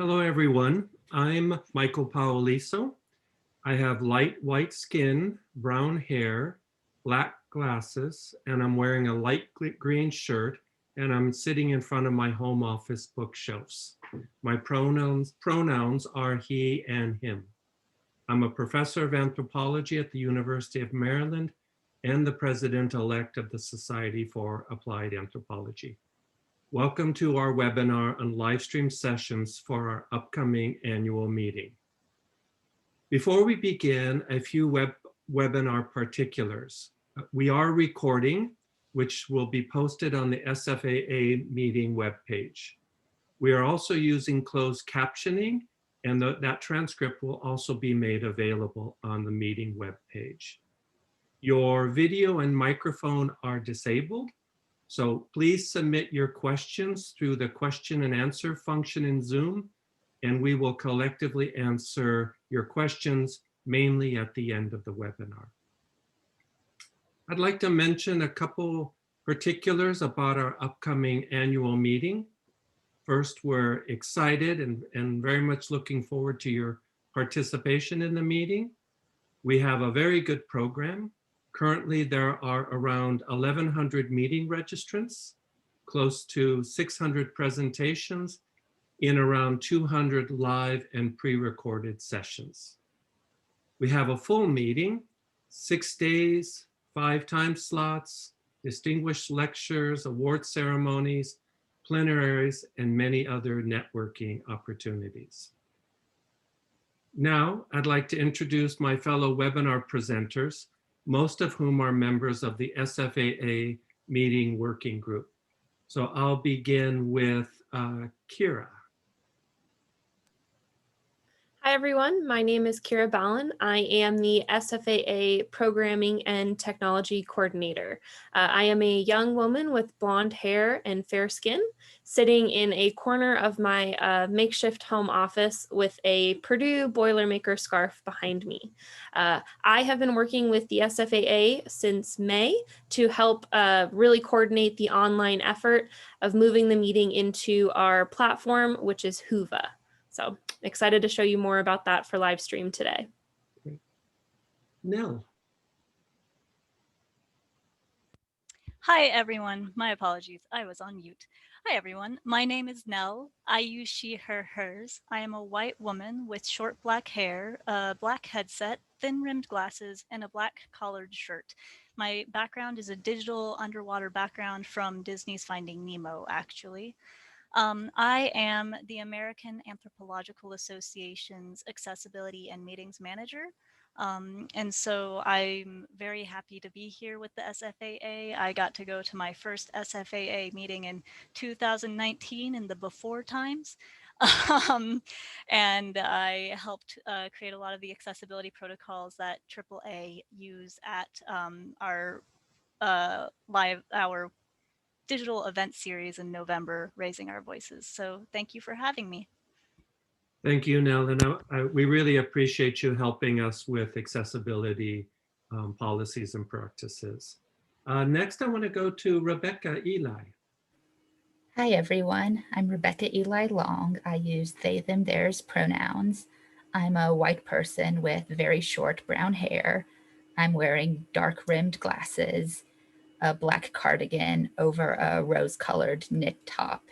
Hello, everyone. I'm Michael Paoliso. I have light white skin, brown hair, black glasses, and I'm wearing a light green shirt, and I'm sitting in front of my home office bookshelves. My pronouns are he and him. I'm a professor of anthropology at the University of Maryland and the president-elect of the Society for Applied Anthropology. Welcome to our webinar and live stream sessions for our upcoming annual meeting. Before we begin, a few webinar particulars. We are recording, which will be posted on the SFAA meeting webpage. We are also using closed captioning, and that transcript will also be made available on the meeting webpage. Your video and microphone are disabled, so please submit your questions through the question and answer function in Zoom, and we will collectively answer your questions mainly at the end of the webinar. I'd like to mention a couple particulars about our upcoming annual meeting. First, we're excited and very much looking forward to your participation in the meeting. We have a very good program. Currently, there are around 1,100 meeting registrants, close to 600 presentations in around 200 live and pre-recorded sessions. We have a full meeting, 6 days, 5 time slots, distinguished lectures, award ceremonies, plenaries, and many other networking opportunities. Now, I'd like to introduce my fellow webinar presenters, most of whom are members of the SFAA meeting working group. So I'll begin with Kira. Hi, everyone. My name is Kira Ballin. I am the SFAA Programming and Technology Coordinator. I am a young woman with blonde hair and fair skin, sitting in a corner of my makeshift home office with a Purdue Boilermaker scarf behind me. I have been working with the SFAA since May to help really coordinate the online effort of moving the meeting into our platform, which is Whova. So excited to show you more about that for live stream today. Nell. Hi, everyone. My apologies. I was on mute. Hi, everyone. My name is Nell. I use she, her, hers. I am a white woman with short black hair, a black headset, thin-rimmed glasses, and a black collared shirt. My background is a digital underwater background from Disney's Finding Nemo, actually. I am the American Anthropological Association's Accessibility and Meetings Manager. And so I'm very happy to be here with the SFAA. I got to go to my first SFAA meeting in 2019 in the before times. And I helped create a lot of the accessibility protocols that AAA use at our digital event series in November, Raising Our Voices. So thank you for having me. Thank you, Nell. And we really appreciate you helping us with accessibility policies and practices. Next, I want to go to Rebecca Eli. Hi, everyone. I'm Rebecca Eli Long. I use they, them, theirs pronouns. I'm a white person with very short brown hair. I'm wearing dark-rimmed glasses, a black cardigan over a rose-colored knit top,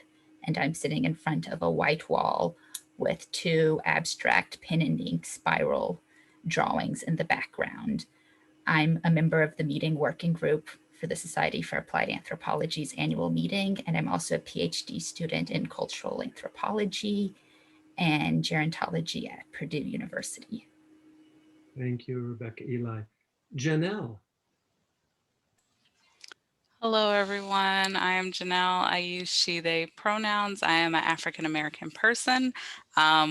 and I'm sitting in front of a white wall with 2 abstract pen and ink spiral drawings in the background. I'm a member of the meeting working group for the Society for Applied Anthropology's annual meeting, and I'm also a PhD student in cultural anthropology and gerontology at Purdue University. Thank you, Rebecca Eli. Janelle. Hello, everyone. I am Janelle. I use she, they pronouns. I am an African-American person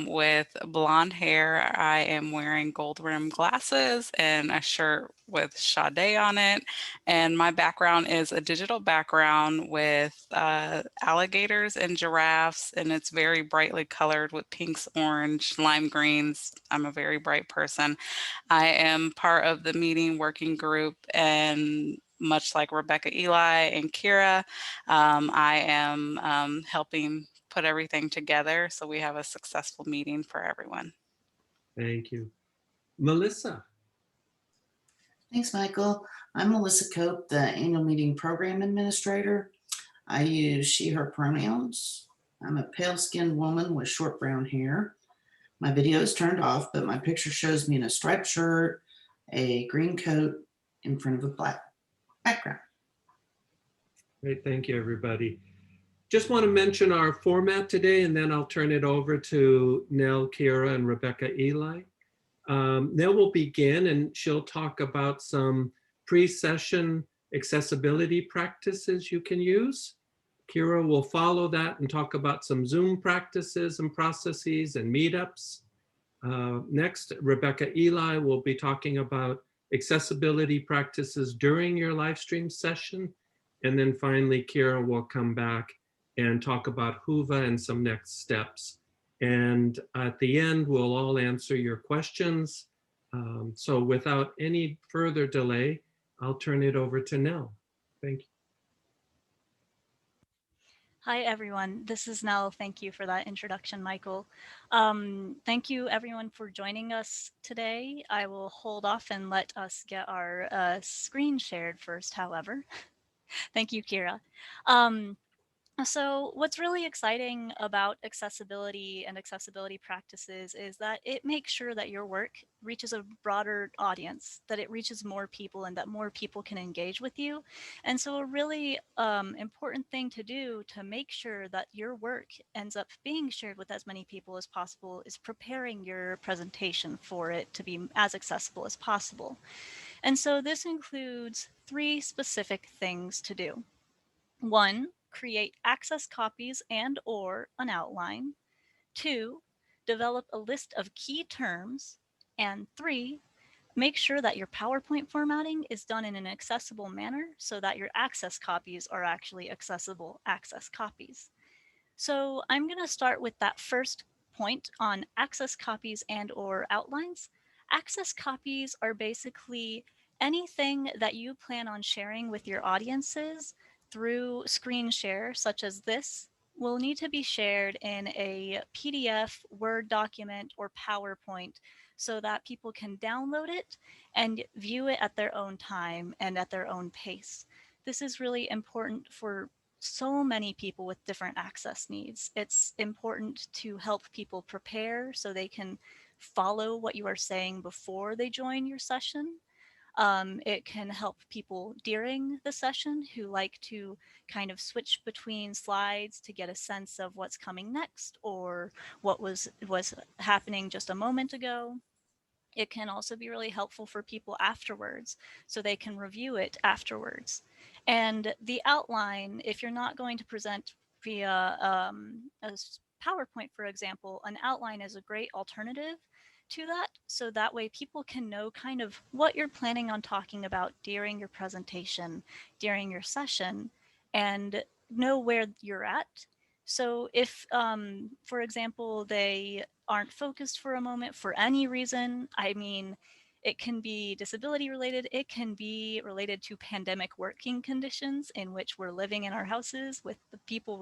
with blonde hair. I am wearing gold rimmed glasses and a shirt with Sade on it. And my background is a digital background with alligators and giraffes, and it's very brightly colored with pinks, orange, lime greens. I'm a very bright person. I am part of the meeting working group, and much like Rebecca Eli and Kira, I am helping put everything together so we have a successful meeting for everyone. Thank you. Melissa. Thanks, Michael. I'm Melissa Cope, the annual meeting program administrator. I use she, her pronouns. I'm a pale-skinned woman with short brown hair. My video is turned off, but my picture shows me in a striped shirt, a green coat in front of a black background. Great, thank you, everybody. Just want to mention our format today, and then I'll turn it over to Nell, Kira, and Rebecca Eli. Nell will begin, and she'll talk about some pre-session accessibility practices you can use. Kira will follow that and talk about some Zoom practices and processes and meetups. Next, Rebecca Eli will be talking about accessibility practices during your live stream session. And then finally, Kira will come back and talk about Whova and some next steps. And at the end, we'll all answer your questions. So without any further delay, I'll turn it over to Nell. Thank you. Hi, everyone. This is Nell. Thank you for that introduction, Michael. Thank you, everyone, for joining us today. I will hold off and let us get our screen shared first, however. Thank you, Kira. So what's really exciting about accessibility and accessibility practices is that it makes sure that your work reaches a broader audience, that it reaches more people, and that more people can engage with you. And so a really important thing to do to make sure that your work ends up being shared with as many people as possible is preparing your presentation for it to be as accessible as possible. And so this includes 3 specific things to do. 1, create access copies and or an outline. 2, develop a list of key terms. And 3, make sure that your PowerPoint formatting is done in an accessible manner so that your access copies are actually accessible access copies. So I'm going to start with that first point on access copies and or outlines. Access copies are basically anything that you plan on sharing with your audiences through screen share, such as this, will need to be shared in a PDF, Word document, or PowerPoint so that people can download it and view it at their own time and at their own pace. This is really important for so many people with different access needs. It's important to help people prepare so they can follow what you are saying before they join your session. It can help people during the session who like to kind of switch between slides to get a sense of what's coming next or what was happening just a moment ago. It can also be really helpful for people afterwards so they can review it afterwards. And the outline, if you're not going to present via a PowerPoint, for example, an outline is a great alternative to that. So that way people can know kind of what you're planning on talking about during your presentation, during your session, and know where you're at. So if, for example, they aren't focused for a moment for any reason, I mean, it can be disability related, it can be related to pandemic working conditions in which we're living in our houses with the people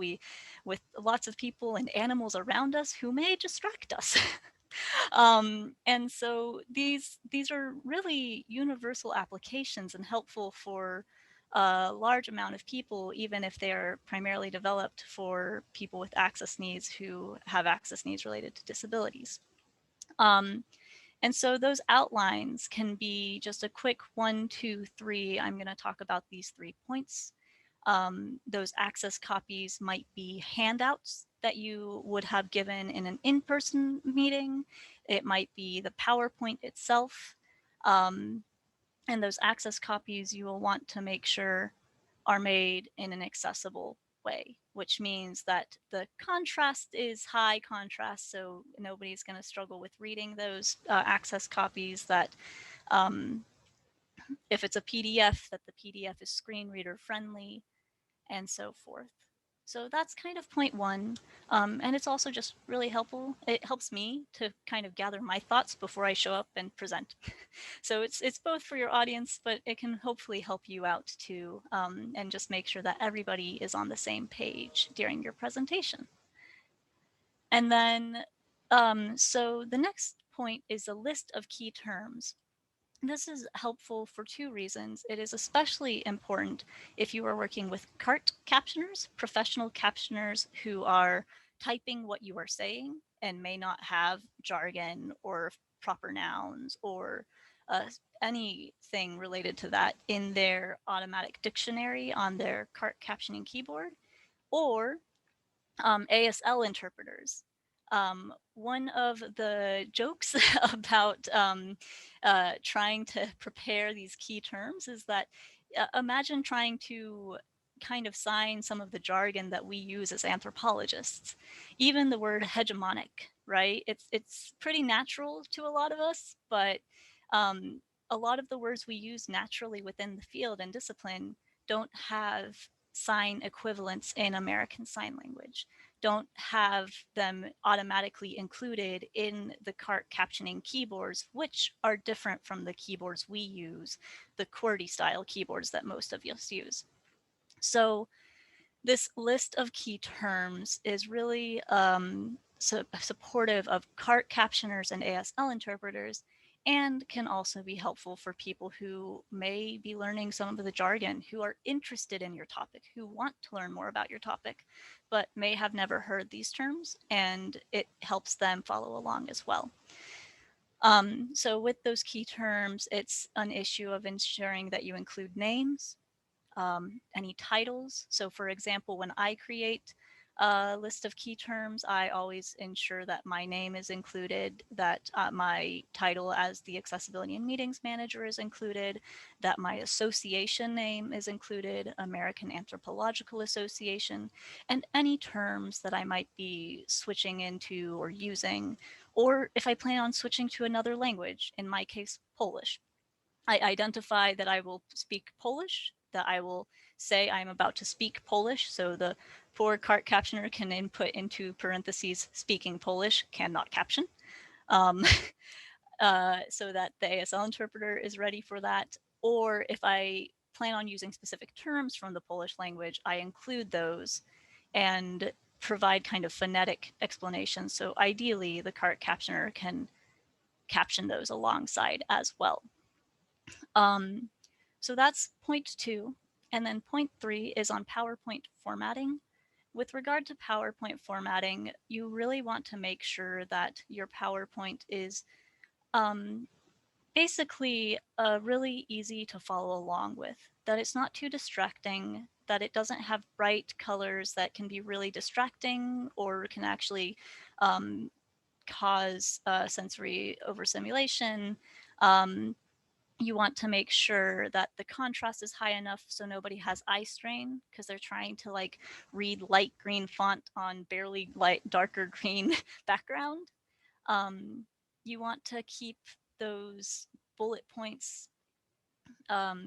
with lots of people and animals around us who may distract us. And so these are really universal applications and helpful for a large amount of people, even if they're primarily developed for people with access needs who have access needs related to disabilities. And so those outlines can be just a quick 1, 2, 3. I'm going to talk about these 3 points. Those access copies might be handouts that you would have given in an in-person meeting. It might be the PowerPoint itself. And those access copies you will want to make sure are made in an accessible way, which means that the contrast is high contrast, so nobody's going to struggle with reading those access copies, that if it's a PDF, that the PDF is screen reader friendly, and so forth. So that's kind of point 1. And it's also just really helpful. It helps me to kind of gather my thoughts before I show up and present. So it's both for your audience, but it can hopefully help you out too, and just make sure that everybody is on the same page during your presentation. And then, so the next point is a list of key terms. This is helpful for two reasons. It is especially important if you are working with CART captioners, professional captioners who are typing what you are saying and may not have jargon or proper nouns or anything related to that in their automatic dictionary on their CART captioning keyboard, or ASL interpreters. One of the jokes about trying to prepare these key terms is that imagine trying to kind of sign some of the jargon that we use as anthropologists. Even the word hegemonic, right? It's pretty natural to a lot of us, but a lot of the words we use naturally within the field and discipline don't have sign equivalents in American Sign Language, don't have them automatically included in the CART captioning keyboards, which are different from the keyboards we use, the QWERTY style keyboards that most of us use. So this list of key terms is really supportive of CART captioners and ASL interpreters, and can also be helpful for people who may be learning some of the jargon, who are interested in your topic, who want to learn more about your topic, but may have never heard these terms, and it helps them follow along as well. So with those key terms, it's an issue of ensuring that you include names, any titles. So for example, when I create a list of key terms, I always ensure that my name is included, that my title as the Accessibility and Meetings Manager is included, that my association name is included, American Anthropological Association, and any terms that I might be switching into or using, or if I plan on switching to another language, in my case, Polish. I identify that I will speak Polish, that I will say I'm about to speak Polish. So the poor CART captioner can input into parentheses, speaking Polish, cannot caption. So that the ASL interpreter is ready for that. Or if I plan on using specific terms from the Polish language, I include those and provide kind of phonetic explanations. So ideally, the CART captioner can caption those alongside as well. So that's point 2. And then point 3 is on PowerPoint formatting. With regard to PowerPoint formatting, you really want to make sure that your PowerPoint is basically really easy to follow along with, that it's not too distracting, that it doesn't have bright colors that can be really distracting or can actually cause sensory overstimulation. You want to make sure that the contrast is high enough so nobody has eye strain, because they're trying to like read light green font on barely light darker green background. You want to keep those bullet points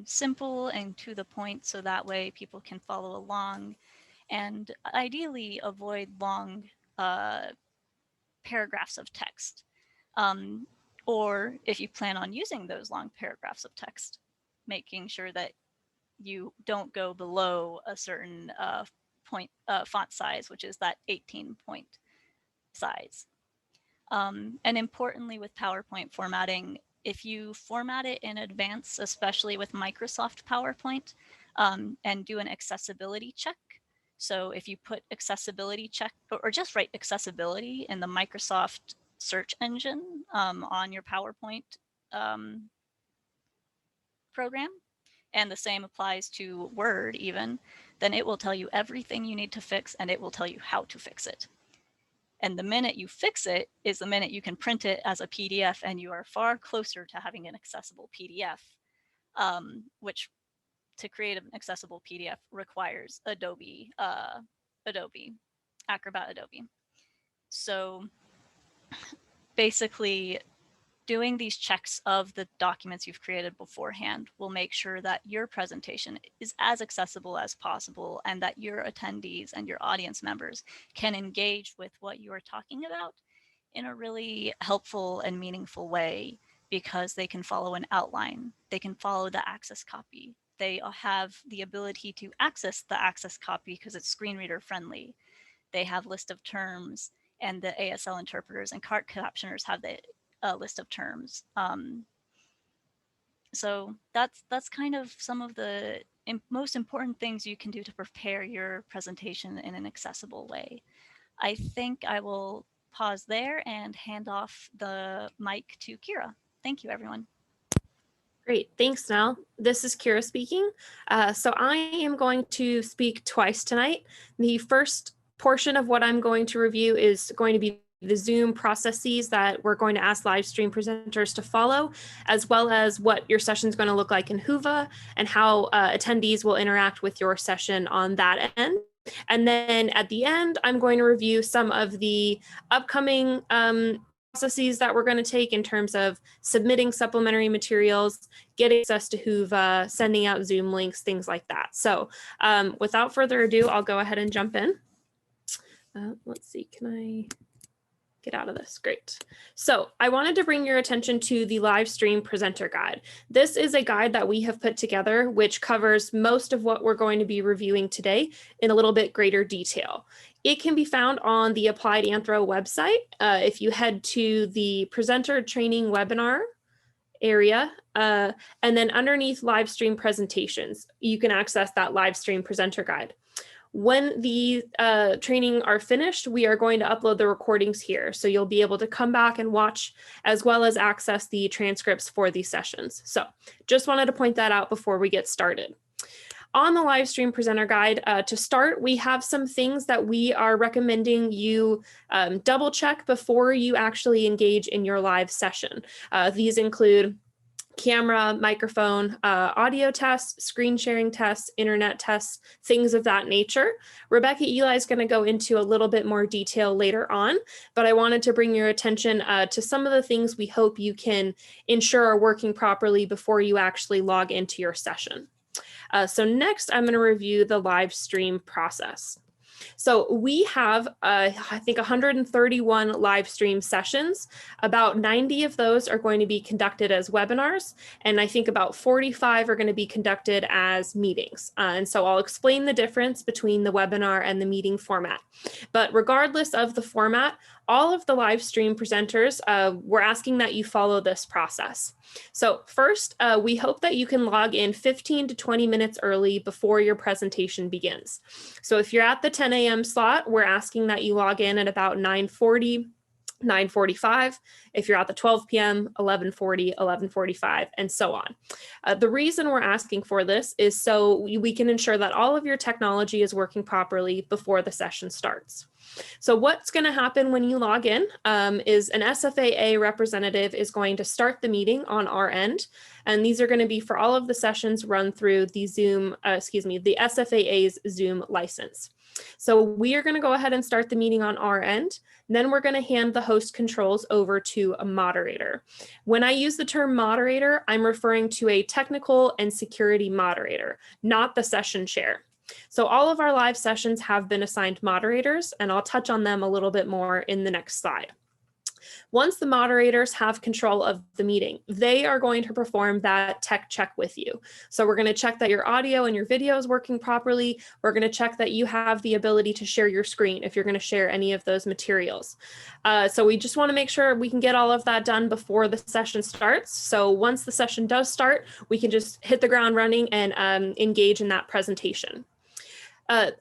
simple and to the point, so that way people can follow along, and ideally avoid long paragraphs of text. Or if you plan on using those long paragraphs of text, making sure that you don't go below a certain font size, which is that 18 point size. And importantly with PowerPoint formatting, if you format it in advance, especially with Microsoft PowerPoint, and do an accessibility check. So if you put accessibility check, or just write accessibility in the Microsoft search engine on your PowerPoint program, and the same applies to Word even, then it will tell you everything you need to fix, and it will tell you how to fix it. And the minute you fix it is the minute you can print it as a PDF, and you are far closer to having an accessible PDF, which to create an accessible PDF requires Adobe Acrobat Adobe. So basically, doing these checks of the documents you've created beforehand will make sure that your presentation is as accessible as possible, and that your attendees and your audience members can engage with what you are talking about in a really helpful and meaningful way, because they can follow an outline, they can follow the access copy, they have the ability to access the access copy because it's screen reader friendly, they have list of terms, and the ASL interpreters and cart captioners have the list of terms. So that's kind of some of the most important things you can do to prepare your presentation in an accessible way. I think I will pause there and hand off the mic to Kira. Thank you, everyone. Great, thanks, Nell. This is Kira speaking. So I am going to speak twice tonight. The first portion of what I'm going to review is going to be the Zoom processes that we're going to ask live stream presenters to follow, as well as what your session is going to look like in Whova and how attendees will interact with your session on that end. And then at the end, I'm going to review some of the upcoming processes that we're going to take in terms of submitting supplementary materials, getting access to Whova, sending out Zoom links, things like that. So without further ado, I'll go ahead and jump in. Let's see, can I get out of this? Great. So I wanted to bring your attention to the live stream presenter guide. This is a guide that we have put together, which covers most of what we're going to be reviewing today in a little bit greater detail. It can be found on the Applied Anthro website. If you head to the presenter training webinar area, and then underneath live stream presentations, you can access that live stream presenter guide. When the training are finished, we are going to upload the recordings here. So you'll be able to come back and watch, as well as access the transcripts for these sessions. So just wanted to point that out before we get started. On the live stream presenter guide, to start, we have some things that we are recommending you double check before you actually engage in your live session. These include camera, microphone, audio tests, screen sharing tests, internet tests, things of that nature. Rebecca Eli is going to go into a little bit more detail later on, but I wanted to bring your attention to some of the things we hope you can ensure are working properly before you actually log into your session. So next, I'm going to review the live stream process. So we have, I think, 131 live stream sessions. About 90 of those are going to be conducted as webinars, and I think about 45 are going to be conducted as meetings. And so I'll explain the difference between the webinar and the meeting format. But regardless of the format, all of the live stream presenters, we're asking that you follow this process. So first, we hope that you can log in 15 to 20 minutes early before your presentation begins. So if you're at the 10 a.m. slot, we're asking that you log in at about 9:40, 9:45. If you're at the 12 p.m., 11:40, 11:45, and so on. The reason we're asking for this is so we can ensure that all of your technology is working properly before the session starts. So what's going to happen when you log in is an SFAA representative is going to start the meeting on our end. And these are going to be for all of the sessions run through the Zoom, the SFAA's Zoom license. So we are going to go ahead and start the meeting on our end. Then we're going to hand the host controls over to a moderator. When I use the term moderator, I'm referring to a technical and security moderator, not the session chair. So all of our live sessions have been assigned moderators, and I'll touch on them a little bit more in the next slide. Once the moderators have control of the meeting, they are going to perform that tech check with you. So we're going to check that your audio and your video is working properly. We're going to check that you have the ability to share your screen if you're going to share any of those materials. So we just want to make sure we can get all of that done before the session starts. So once the session does start, we can just hit the ground running and engage in that presentation.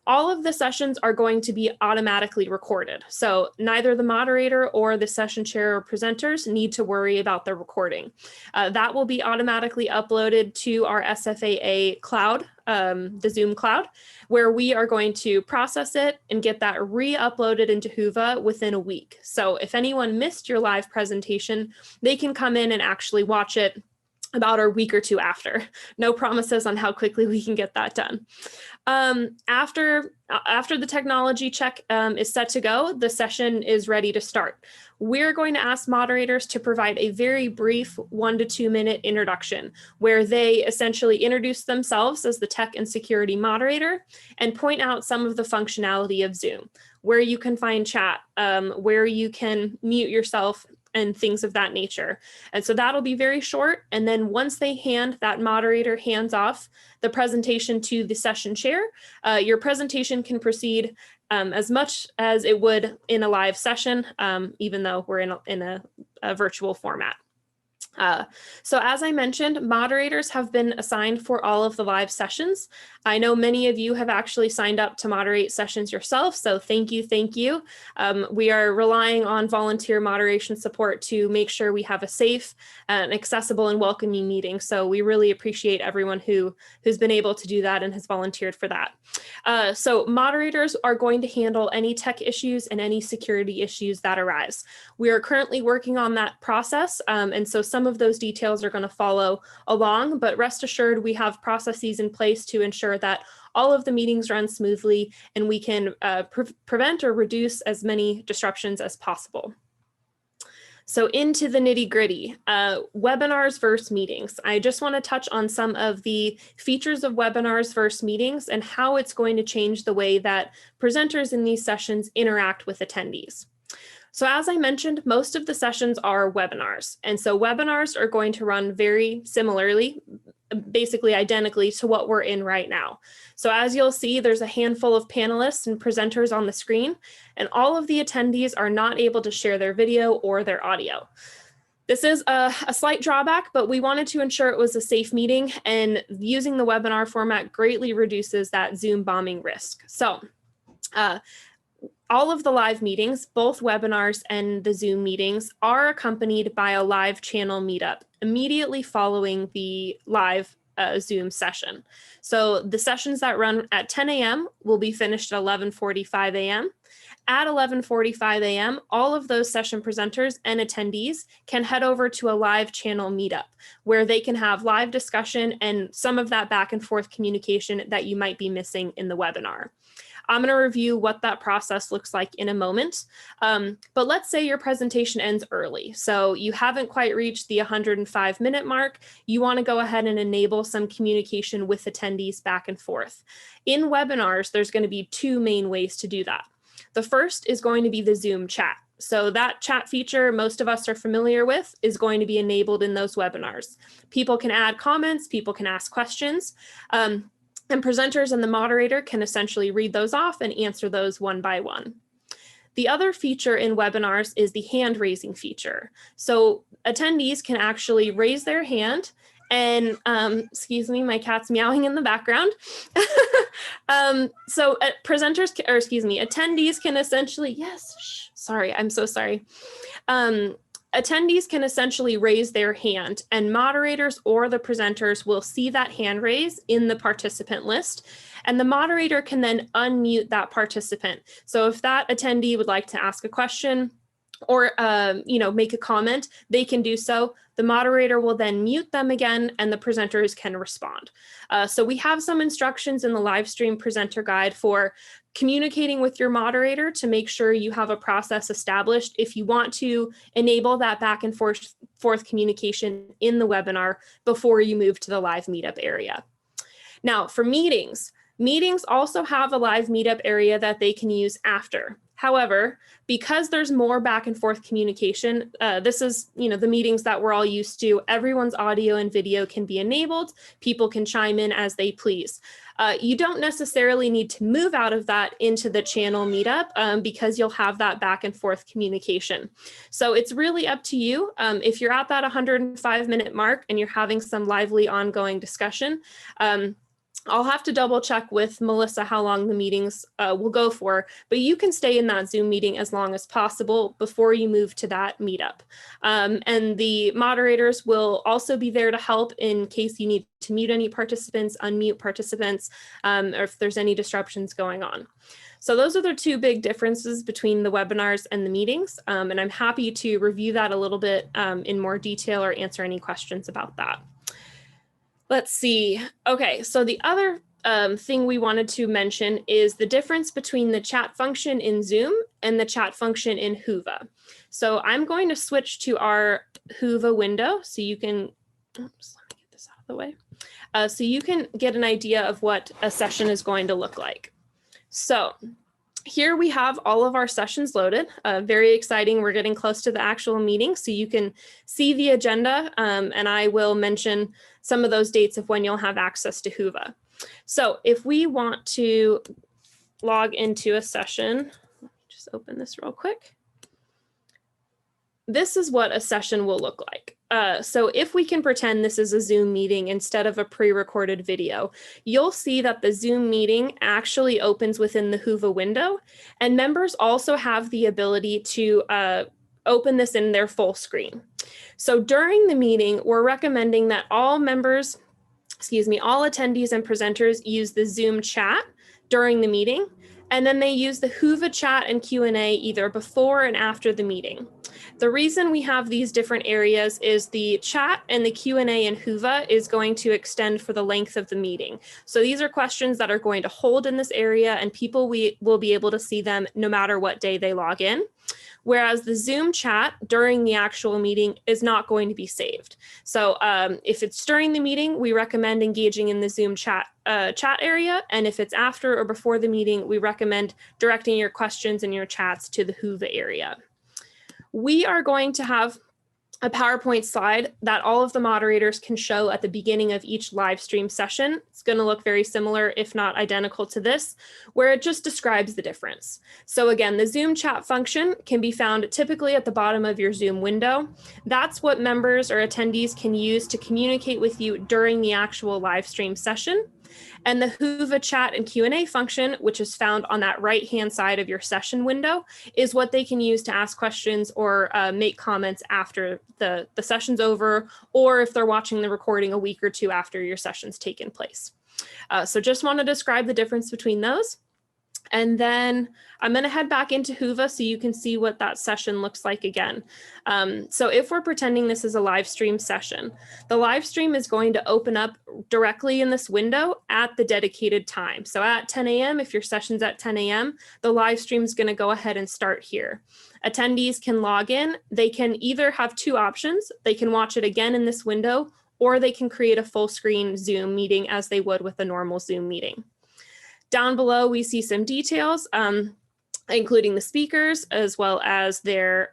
All of the sessions are going to be automatically recorded. So neither the moderator or the session chair or presenters need to worry about the recording. That will be automatically uploaded to our SFAA cloud, the Zoom cloud, where we are going to process it and get that re-uploaded into Whova within a week. So if anyone missed your live presentation, they can come in and actually watch it about a week or two after. No promises on how quickly we can get that done. After the technology check is set to go, the session is ready to start. We're going to ask moderators to provide a very brief 1 to 2 minute introduction where they essentially introduce themselves as the tech and security moderator and point out some of the functionality of Zoom, where you can find chat, where you can mute yourself, and things of that nature. And so that'll be very short. And then once that moderator hands off the presentation to the session chair, your presentation can proceed as much as it would in a live session, even though we're in a virtual format. So as I mentioned, moderators have been assigned for all of the live sessions. I know many of you have actually signed up to moderate sessions yourself, so thank you, thank you. We are relying on volunteer moderation support to make sure we have a safe and accessible and welcoming meeting. So we really appreciate everyone who's been able to do that and has volunteered for that. So moderators are going to handle any tech issues and any security issues that arise. We are currently working on that process, and so some of those details are going to follow along, but rest assured we have processes in place to ensure that all of the meetings run smoothly and we can prevent or reduce as many disruptions as possible. So into the nitty gritty, webinars versus meetings. I just want to touch on some of the features of webinars versus meetings and how it's going to change the way that presenters in these sessions interact with attendees. So as I mentioned, most of the sessions are webinars. And so webinars are going to run very similarly, basically identically to what we're in right now. So as you'll see, there's a handful of panelists and presenters on the screen, and all of the attendees are not able to share their video or their audio. This is a slight drawback, but we wanted to ensure it was a safe meeting, and using the webinar format greatly reduces that Zoom bombing risk. So all of the live meetings, both webinars and the Zoom meetings, are accompanied by a live channel meetup immediately following the live Zoom session. So the sessions that run at 10 a.m. will be finished at 11:45 a.m. At 11:45 a.m., all of those session presenters and attendees can head over to a live channel meetup where they can have live discussion and some of that back and forth communication that you might be missing in the webinar. I'm going to review what that process looks like in a moment. But let's say your presentation ends early. So you haven't quite reached the 105-minute mark. You want to go ahead and enable some communication with attendees back and forth. In webinars, there's going to be two main ways to do that. The first is going to be the Zoom chat. So that chat feature most of us are familiar with is going to be enabled in those webinars. People can add comments, people can ask questions. And presenters and the moderator can essentially read those off and answer those one by one. The other feature in webinars is the hand raising feature. So attendees can actually raise their hand and, excuse me, my cat's meowing in the background. So attendees can essentially, yes, shh, sorry, I'm so sorry. Attendees can essentially raise their hand, and moderators or the presenters will see that hand raise in the participant list, and the moderator can then unmute that participant. So if that attendee would like to ask a question or make a comment, they can do so. The moderator will then mute them again, and the presenters can respond. So we have some instructions in the live stream presenter guide for communicating with your moderator to make sure you have a process established if you want to enable that back and forth communication in the webinar before you move to the live meetup area. Now for meetings also have a live meetup area that they can use after. However, because there's more back and forth communication, this is, the meetings that we're all used to. Everyone's audio and video can be enabled. People can chime in as they please. You don't necessarily need to move out of that into the channel meetup because you'll have that back and forth communication. So it's really up to you. If you're at that 105-minute mark and you're having some lively ongoing discussion, I'll have to double check with Melissa how long the meetings will go for, but you can stay in that Zoom meeting as long as possible before you move to that meetup. And the moderators will also be there to help in case you need to mute any participants, unmute participants, or if there's any disruptions going on. So those are the two big differences between the webinars and the meetings, and I'm happy to review that a little bit in more detail or answer any questions about that. Let's see. Okay, so the other thing we wanted to mention is the difference between the chat function in Zoom and the chat function in Whova. So I'm going to switch to our Whova window so you can, oops, let me get this out of the way. So you can get an idea of what a session is going to look like. So Here we have all of our sessions loaded. Very exciting. We're getting close to the actual meeting, so you can see the agenda, and I will mention some of those dates of when you'll have access to Whova. So if we want to log into a session, let me just open this real quick. This is what a session will look like. So if we can pretend this is a Zoom meeting instead of a pre-recorded video, you'll see that the Zoom meeting actually opens within the Whova window, and members also have the ability to open this in their full screen. So during the meeting, we're recommending that all members, all attendees and presenters use the Zoom chat during the meeting, and then they use the Whova chat and Q&A either before and after the meeting. The reason we have these different areas is the chat and the Q&A in Whova is going to extend for the length of the meeting. So these are questions that are going to hold in this area, and people will be able to see them no matter what day they log in. Whereas the Zoom chat during the actual meeting is not going to be saved. So if it's during the meeting, we recommend engaging in the Zoom chat area. And if it's after or before the meeting, we recommend directing your questions and your chats to the Whova area. We are going to have a PowerPoint slide that all of the moderators can show at the beginning of each live stream session. It's going to look very similar, if not identical to this, where it just describes the difference. So again, the Zoom chat function can be found typically at the bottom of your Zoom window. That's what members or attendees can use to communicate with you during the actual live stream session. And the Whova chat and Q&A function, which is found on that right-hand side of your session window, is what they can use to ask questions or make comments after the session's over, or if they're watching the recording a week or two after your session's taken place. So just want to describe the difference between those. And then I'm going to head back into Whova so you can see what that session looks like again. So if we're pretending this is a live stream session, the live stream is going to open up directly in this window at the dedicated time. So at 10 a.m., if your session's at 10 a.m., the live stream is going to go ahead and start here. Attendees can log in. They can either have two options. They can watch it again in this window, or they can create a full screen Zoom meeting as they would with a normal Zoom meeting. Down below, we see some details, including the speakers as well as their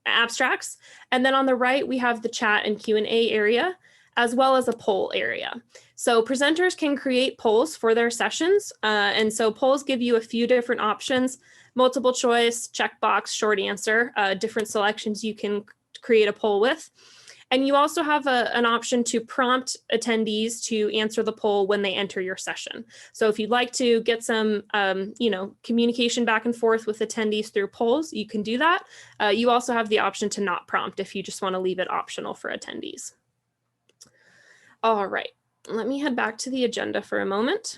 abstracts. And then on the right, we have the chat and Q&A area, as well as a poll area. So presenters can create polls for their sessions. And so polls give you a few different options: multiple choice, checkbox, short answer, different selections you can create a poll with. And you also have an option to prompt attendees to answer the poll when they enter your session. So if you'd like to get some communication back and forth with attendees through polls, you can do that. You also have the option to not prompt if you just want to leave it optional for attendees. All right, let me head back to the agenda for a moment.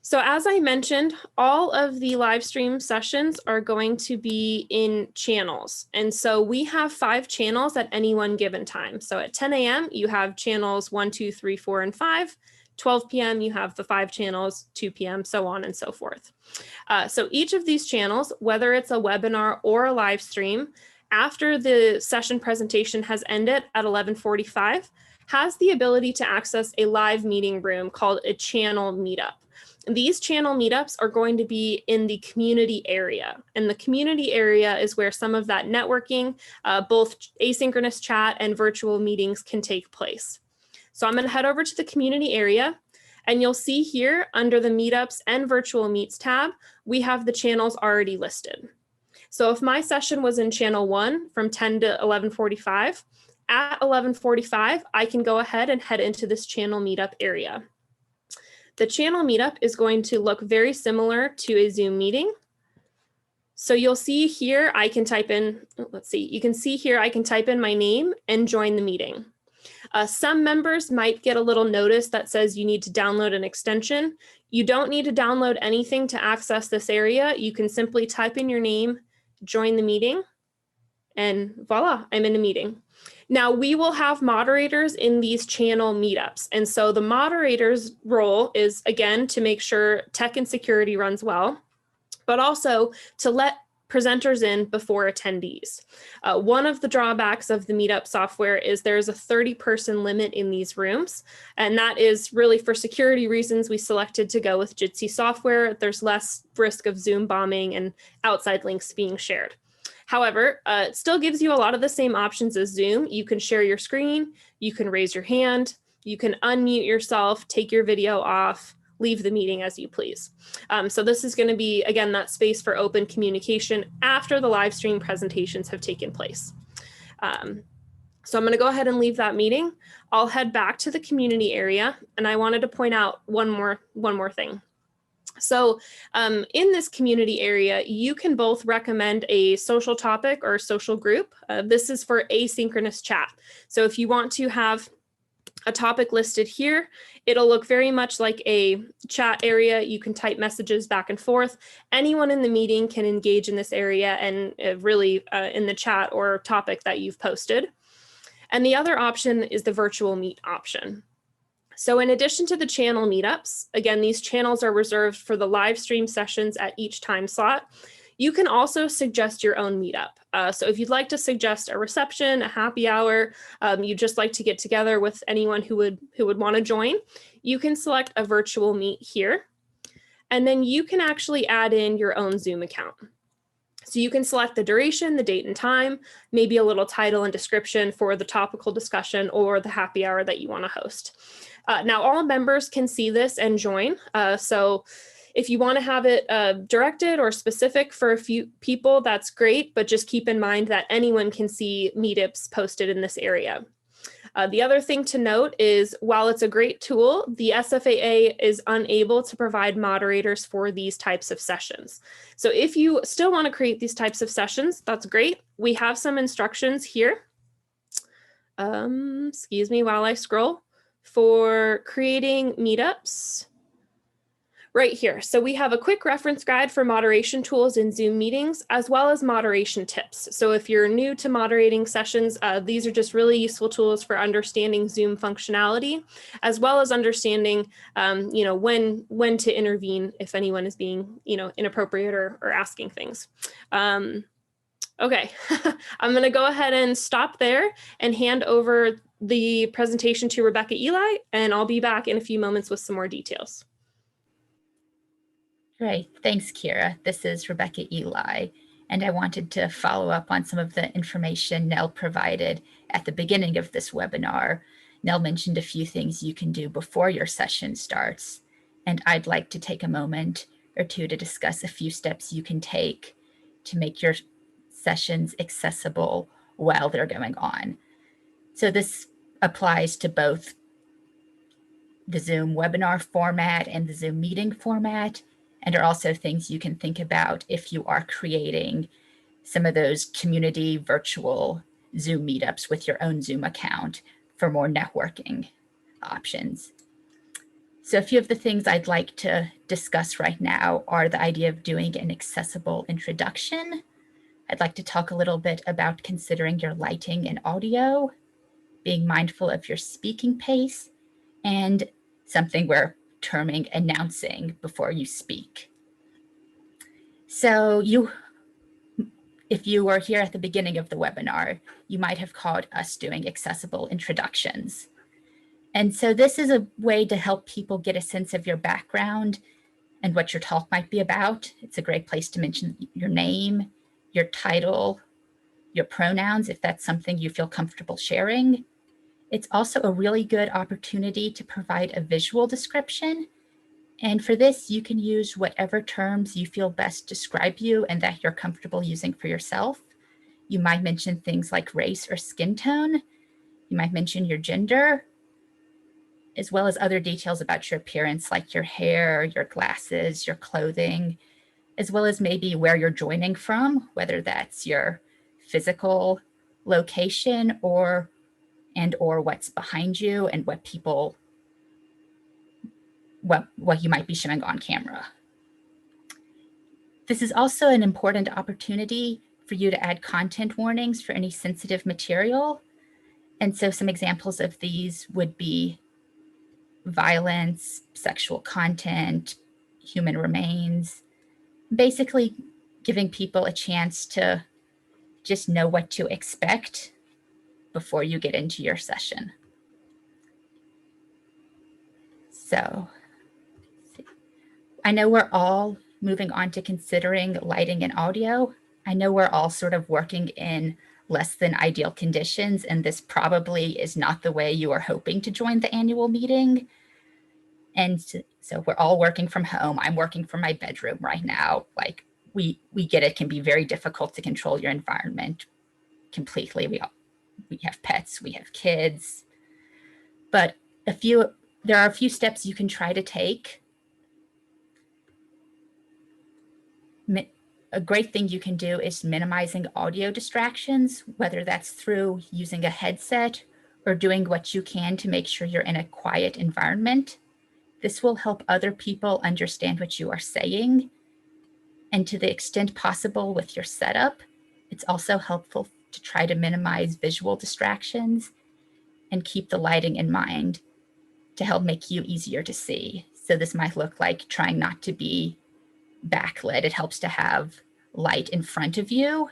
So as I mentioned, all of the live stream sessions are going to be in channels. And so we have 5 channels at any one given time. So at 10 a.m., you have channels 1, 2, 3, 4, and 5. 12 p.m., you have the 5 channels, 2 p.m., so on and so forth. So each of these channels, whether it's a webinar or a live stream, after the session presentation has ended at 11:45, has the ability to access a live meeting room called a channel meetup. These channel meetups are going to be in the community area, and the community area is where some of that networking, both asynchronous chat and virtual meetings, can take place. So I'm going to head over to the community area, and you'll see here under the meetups and virtual meets tab, we have the channels already listed. So if my session was in channel 1 from 10 to 11:45, at 11:45, I can go ahead and head into this channel meetup area. The channel meetup is going to look very similar to a Zoom meeting. So you'll see here, I can type in, you can see here, I can type in my name and join the meeting. Some members might get a little notice that says you need to download an extension. You don't need to download anything to access this area. You can simply type in your name, join the meeting, and voila, I'm in a meeting. Now, we will have moderators in these channel meetups. And so the moderator's role is, again, to make sure tech and security runs well, but also to let presenters in before attendees. One of the drawbacks of the Meetup software is there's a 30-person limit in these rooms, and that is really for security reasons. We selected to go with Jitsi software. There's less risk of Zoom bombing and outside links being shared. However, it still gives you a lot of the same options as Zoom. You can share your screen, you can raise your hand, you can unmute yourself, take your video off, leave the meeting as you please. So this is going to be, again, that space for open communication after the live stream presentations have taken place. So I'm going to go ahead and leave that meeting. I'll head back to the community area, and I wanted to point out one more thing. So in this community area, you can both recommend a social topic or social group. This is for asynchronous chat. So if you want to have a topic listed here, it'll look very much like a chat area. You can type messages back and forth. Anyone in the meeting can engage in this area and really in the chat or topic that you've posted. And the other option is the virtual meet option. So in addition to the channel meetups, again, these channels are reserved for the live stream sessions at each time slot. You can also suggest your own meetup. So if you'd like to suggest a reception, a happy hour, you'd just like to get together with anyone who would want to join, you can select a virtual meet here. And then you can actually add in your own Zoom account. So you can select the duration, the date and time, maybe a little title and description for the topical discussion or the happy hour that you want to host. Now all members can see this and join. So if you want to have it directed or specific for a few people, that's great, but just keep in mind that anyone can see meetups posted in this area. The other thing to note is while it's a great tool, the SFAA is unable to provide moderators for these types of sessions. So if you still want to create these types of sessions, that's great. We have some instructions here. Excuse me while I scroll for creating meetups. Right here. So we have a quick reference guide for moderation tools in Zoom meetings, as well as moderation tips. So if you're new to moderating sessions, these are just really useful tools for understanding Zoom functionality, as well as understanding, when to intervene if anyone is being, inappropriate or asking things. Okay, I'm going to go ahead and stop there and hand over the presentation to Rebecca Eli, and I'll be back in a few moments with some more details. Great, thanks, Kira. This is Rebecca Eli, and I wanted to follow up on some of the information Nell provided at the beginning of this webinar. Nell mentioned a few things you can do before your session starts, and I'd like to take a moment or two to discuss a few steps you can take to make your sessions accessible while they're going on. So this applies to both the Zoom webinar format and the Zoom meeting format, and are also things you can think about if you are creating some of those community virtual Zoom meetups with your own Zoom account for more networking options. So a few of the things I'd like to discuss right now are the idea of doing an accessible introduction. I'd like to talk a little bit about considering your lighting and audio, being mindful of your speaking pace, and something we're terming announcing before you speak. So if you were here at the beginning of the webinar, you might have called us doing accessible introductions. And so this is a way to help people get a sense of your background and what your talk might be about. It's a great place to mention your name, your title, your pronouns, if that's something you feel comfortable sharing. It's also a really good opportunity to provide a visual description. And for this, you can use whatever terms you feel best describe you and that you're comfortable using for yourself. You might mention things like race or skin tone. You might mention your gender, as well as other details about your appearance, like your hair, your glasses, your clothing, as well as maybe where you're joining from, whether that's your physical location or what's behind you and what you might be showing on camera. This is also an important opportunity for you to add content warnings for any sensitive material. And so some examples of these would be violence, sexual content, human remains, basically giving people a chance to just know what to expect before you get into your session. So I know we're all moving on to considering lighting and audio. I know we're all sort of working in less than ideal conditions, and this probably is not the way you are hoping to join the annual meeting. And so we're all working from home. I'm working from my bedroom right now. Like we get it can be very difficult to control your environment completely. We have pets, we have kids, but there are a few steps you can try to take. A great thing you can do is minimizing audio distractions, whether that's through using a headset or doing what you can to make sure you're in a quiet environment. This will help other people understand what you are saying. And to the extent possible with your setup, it's also helpful to try to minimize visual distractions and keep the lighting in mind to help make you easier to see. So this might look like trying not to be backlit. It helps to have light in front of you,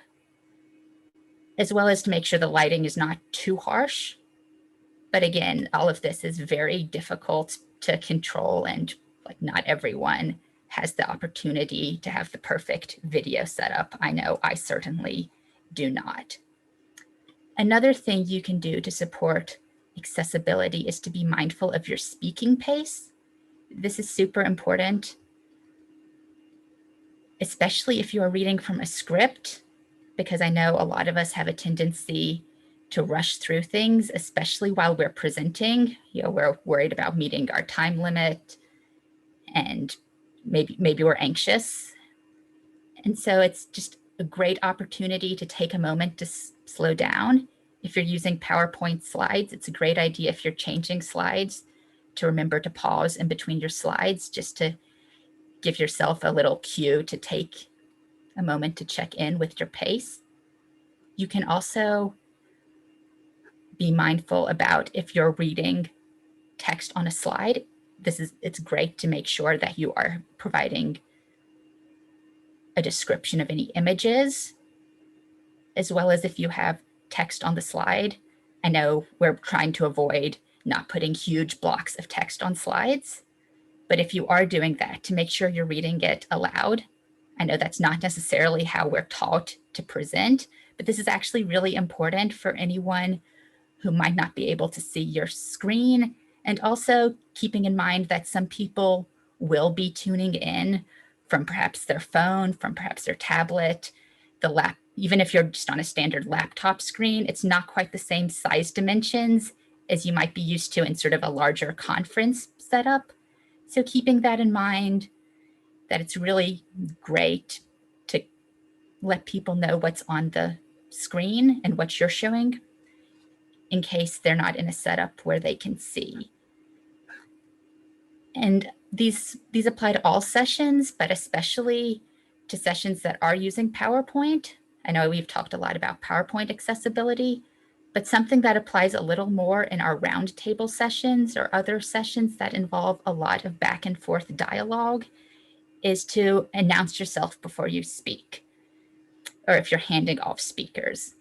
as well as to make sure the lighting is not too harsh. But again, all of this is very difficult to control, and like not everyone has the opportunity to have the perfect video setup. I know I certainly do not. Another thing you can do to support accessibility is to be mindful of your speaking pace. This is super important, especially if you are reading from a script, because I know a lot of us have a tendency to rush through things, especially while we're presenting. You know, we're worried about meeting our time limit, and maybe we're anxious. And so it's just a great opportunity to take a moment to slow down. If you're using PowerPoint slides, it's a great idea if you're changing slides to remember to pause in between your slides, just to give yourself a little cue to take a moment to check in with your pace. You can also be mindful about if you're reading text on a slide. It's great to make sure that you are providing a description of any images, as well as if you have text on the slide. I know we're trying to avoid not putting huge blocks of text on slides, but if you are doing that, to make sure you're reading it aloud. I know that's not necessarily how we're taught to present, but this is actually really important for anyone who might not be able to see your screen, and also keeping in mind that some people will be tuning in from perhaps their phone, from perhaps their tablet, even if you're just on a standard laptop screen, it's not quite the same size dimensions as you might be used to in sort of a larger conference setup. So keeping that in mind, that it's really great to let people know what's on the screen and what you're showing in case they're not in a setup where they can see. And these apply to all sessions, but especially to sessions that are using PowerPoint. I know we've talked a lot about PowerPoint accessibility, but something that applies a little more in our roundtable sessions or other sessions that involve a lot of back and forth dialogue is to announce yourself before you speak, or if you're handing off speakers.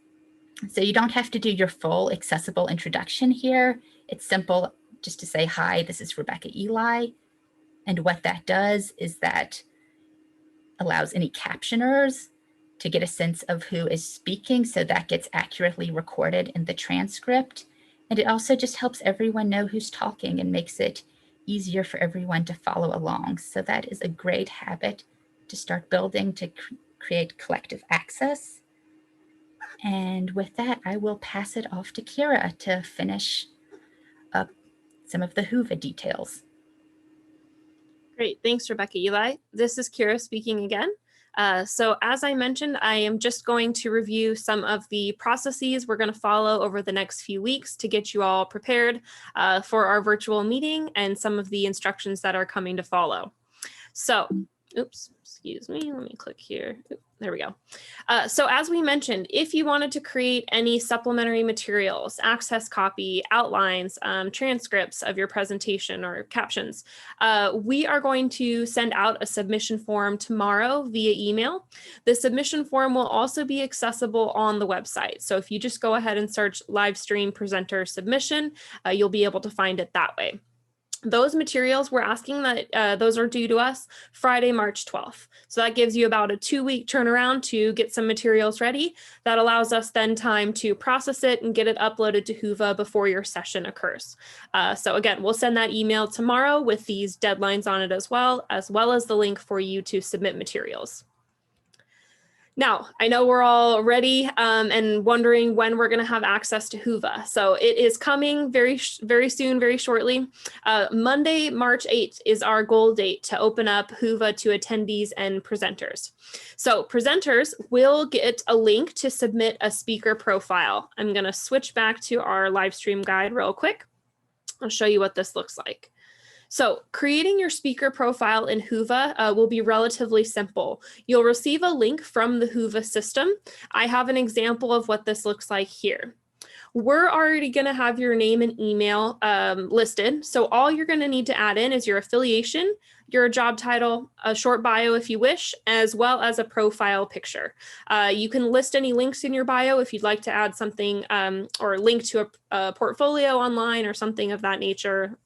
So you don't have to do your full accessible introduction here. It's simple just to say, hi, this is Rebecca Eli. And what that does is that allows any captioners to get a sense of who is speaking, so that gets accurately recorded in the transcript. And it also just helps everyone know who's talking and makes it easier for everyone to follow along. So that is a great habit to start building to create collective access. And with that, I will pass it off to Kira to finish up some of the Whova details. Great, thanks, Rebecca Eli. This is Kira speaking again. So as I mentioned, I am just going to review some of the processes we're going to follow over the next few weeks to get you all prepared for our virtual meeting and some of the instructions that are coming to follow. So, oops, excuse me, let me click here. There we go. So as we mentioned, if you wanted to create any supplementary materials, access copy, outlines, transcripts of your presentation or captions, we are going to send out a submission form tomorrow via email. The submission form will also be accessible on the website. So if you just go ahead and search live stream presenter submission, you'll be able to find it that way. Those materials, we're asking that those are due to us Friday, March 12th. So that gives you about a 2-week turnaround to get some materials ready. That allows us then time to process it and get it uploaded to Whova before your session occurs. So again, we'll send that email tomorrow with these deadlines on it as well as the link for you to submit materials. Now, I know we're all ready and wondering when we're going to have access to Whova. So it is coming very soon, very shortly. Monday, March 8th is our goal date to open up Whova to attendees and presenters. So presenters will get a link to submit a speaker profile. I'm going to switch back to our live stream guide real quick. I'll show you what this looks like. So creating your speaker profile in Whova will be relatively simple. You'll receive a link from the Whova system. I have an example of what this looks like here. We're already going to have your name and email listed. So all you're going to need to add in is your affiliation, your job title, a short bio if you wish, as well as a profile picture. You can list any links in your bio if you'd like to add something or link to a portfolio online or something of that nature.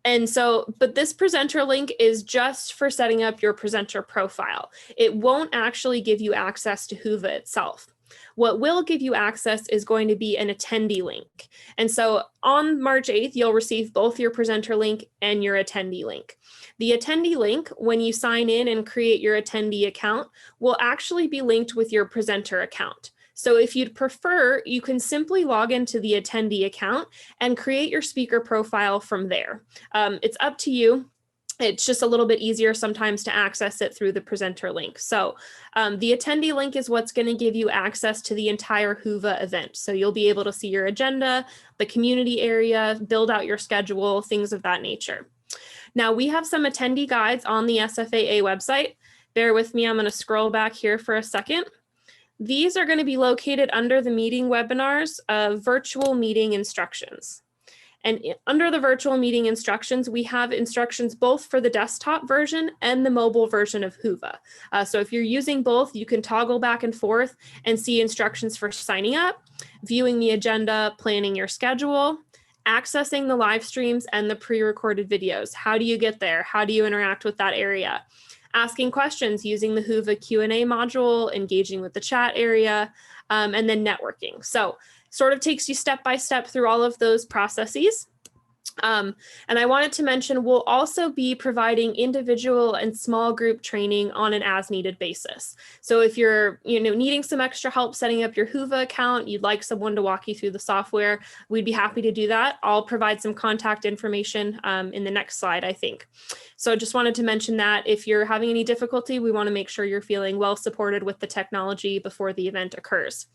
And so, but this presenter link is just for setting up your presenter profile. It won't actually give you access to Whova itself. What will give you access is going to be an attendee link. And so on March 8th, you'll receive both your presenter link and your attendee link. The attendee link, when you sign in and create your attendee account, will actually be linked with your presenter account. So if you'd prefer, you can simply log into the attendee account and create your speaker profile from there. It's up to you. It's just a little bit easier sometimes to access it through the presenter link. So the attendee link is what's going to give you access to the entire Whova event. So you'll be able to see your agenda, the community area, build out your schedule, things of that nature. Now we have some attendee guides on the SFAA website. Bear with me, I'm going to scroll back here for a second. These are going to be located under the meeting webinars of virtual meeting instructions. And under the virtual meeting instructions, we have instructions both for the desktop version and the mobile version of Whova. So if you're using both, you can toggle back and forth and see instructions for signing up, viewing the agenda, planning your schedule, accessing the live streams and the pre-recorded videos. How do you get there? How do you interact with that area? Asking questions using the Whova Q&A module, engaging with the chat area, and then networking. So sort of takes you step by step through all of those processes. And I wanted to mention, we'll also be providing individual and small group training on an as needed basis. So if you're needing some extra help setting up your Whova account, you'd like someone to walk you through the software, we'd be happy to do that. I'll provide some contact information in the next slide, I think. So just wanted to mention that if you're having any difficulty, we want to make sure you're feeling well supported with the technology before the event occurs.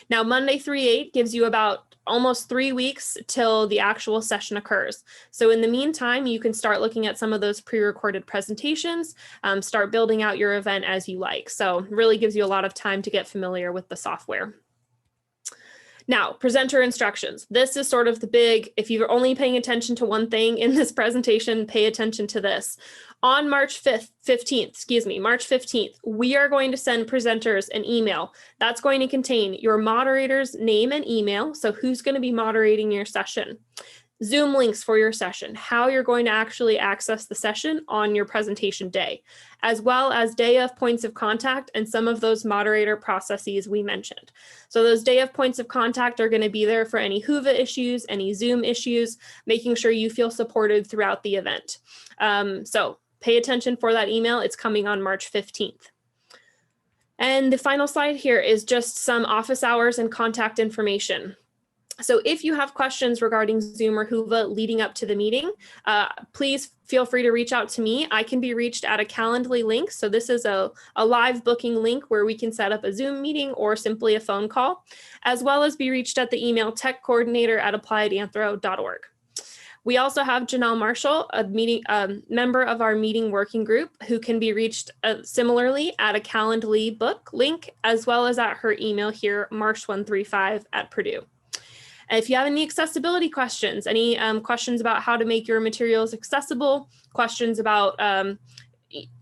Now, Monday 3/8 gives you about almost 3 weeks till the actual session occurs. So in the meantime, you can start looking at some of those pre-recorded presentations, start building out your event as you like. So really gives you a lot of time to get familiar with the software. Now, presenter instructions. This is sort of the big, if you're only paying attention to one thing in this presentation, pay attention to this. On March 15th, we are going to send presenters an email that's going to contain your moderator's name and email. So who's going to be moderating your session? Zoom links for your session, how you're going to actually access the session on your presentation day, as well as day of points of contact and some of those moderator processes we mentioned. So those day of points of contact are going to be there for any Whova issues, any Zoom issues, making sure you feel supported throughout the event. So pay attention for that email. It's coming on March 15th. And the final slide here is just some office hours and contact information. So if you have questions regarding Zoom or Whova leading up to the meeting, please feel free to reach out to me. I can be reached at a Calendly link. So this is a live booking link where we can set up a Zoom meeting or simply a phone call, as well as be reached at the email techcoordinator@appliedanthro.org. We also have Janelle Marshall, a member of our meeting working group, who can be reached similarly at a Calendly book link, as well as at her email here, marsh135@Purdue. If you have any accessibility questions, any questions about how to make your materials accessible, questions about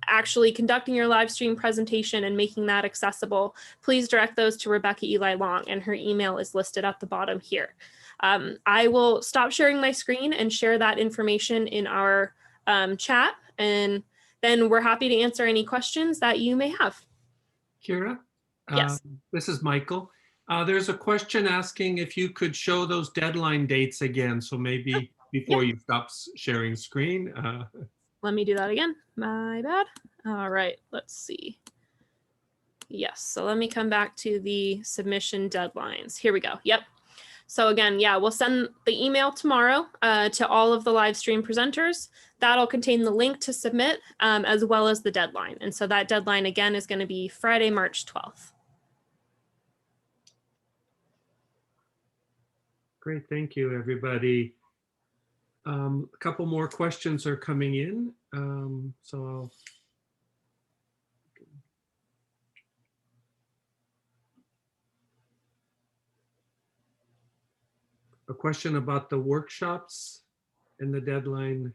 actually conducting your live stream presentation and making that accessible, please direct those to Rebecca Eli Long, and her email is listed at the bottom here. I will stop sharing my screen and share that information in our chat, and then we're happy to answer any questions that you may have. Kira? Yes. This is Michael. There's a question asking if you could show those deadline dates again. So maybe before you stop sharing screen. Let me do that again. My bad. All right, let's see. Yes, so let me come back to the submission deadlines. Here we go. Yep. So again, yeah, we'll send the email tomorrow to all of the live stream presenters. That'll contain the link to submit as well as the deadline. And so that deadline again is going to be Friday, March 12th. Great, thank you, everybody. A couple more questions are coming in. So I'll a question about the workshops and the deadline.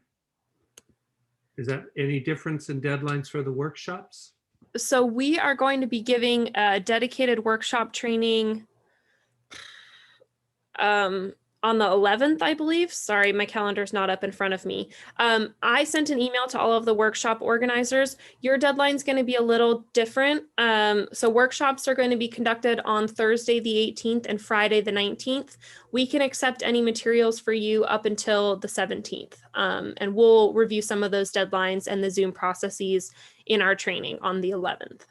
Is that any difference in deadlines for the workshops? So we are going to be giving a dedicated workshop training on the 11th, I believe. Sorry, my calendar's not up in front of me. I sent an email to all of the workshop organizers. Your deadline's going to be a little different. So workshops are going to be conducted on Thursday, the 18th and Friday, the 19th. We can accept any materials for you up until the 17th. And we'll review some of those deadlines and the Zoom processes in our training on the 11th.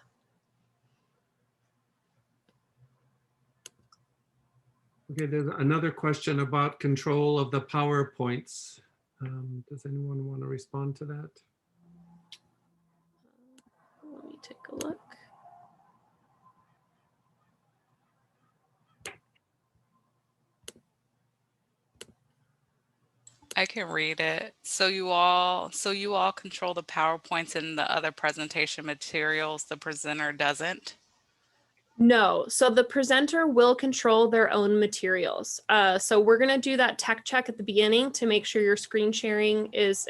Okay, there's another question about control of the PowerPoints. Does anyone want to respond to that? Let me take a look. I can read it. So you all control the PowerPoints and the other presentation materials. The presenter doesn't. No, so the presenter will control their own materials. So we're going to do that tech check at the beginning to make sure your screen sharing is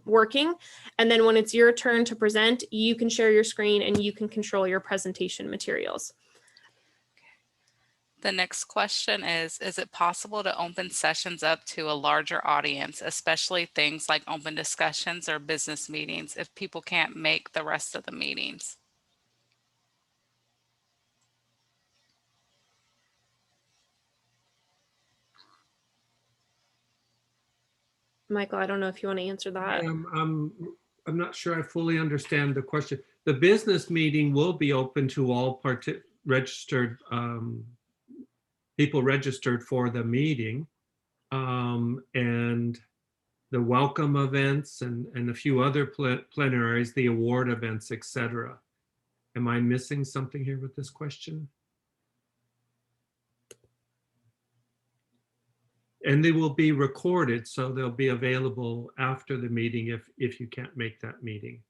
working. And then when it's your turn to present, you can share your screen and you can control your presentation materials. The next question is it possible to open sessions up to a larger audience, especially things like open discussions or business meetings, if people can't make the rest of the meetings? Michael, I don't know if you want to answer that. I'm not sure I fully understand the question. The business meeting will be open to all registered people registered for the meeting, and the welcome events and a few other plenaries, the award events, etc. Am I missing something here with this question? And they will be recorded, so they'll be available after the meeting if you can't make that meeting.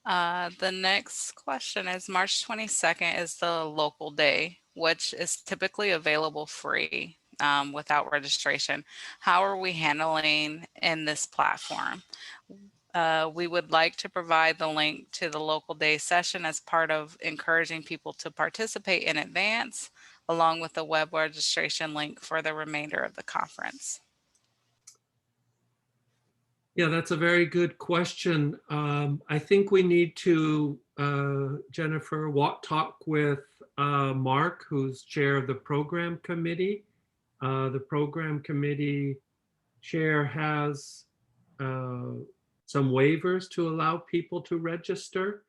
The next question is March 22nd is the local day, which is typically available free without registration. How are we handling in this platform? We would like to provide the link to the local day session as part of encouraging people to participate in advance, along with the web registration link for the remainder of the conference. Yeah, that's a very good question. I think we need to, Jennifer, talk with Mark, who's chair of the program committee. The program committee chair has some waivers to allow people to register.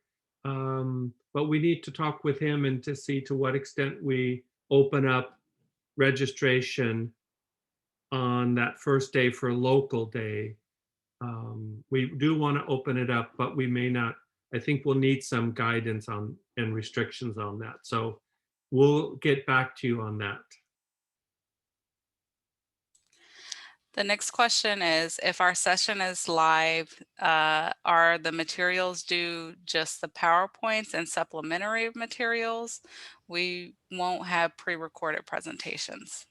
But we need to talk with him and to see to what extent we open up registration on that first day for local day. We do want to open it up, but we may not. I think we'll need some guidance on and restrictions on that. So we'll get back to you on that. The next question is, if our session is live, are the materials due just the PowerPoints and supplementary materials? We won't have pre-recorded presentations.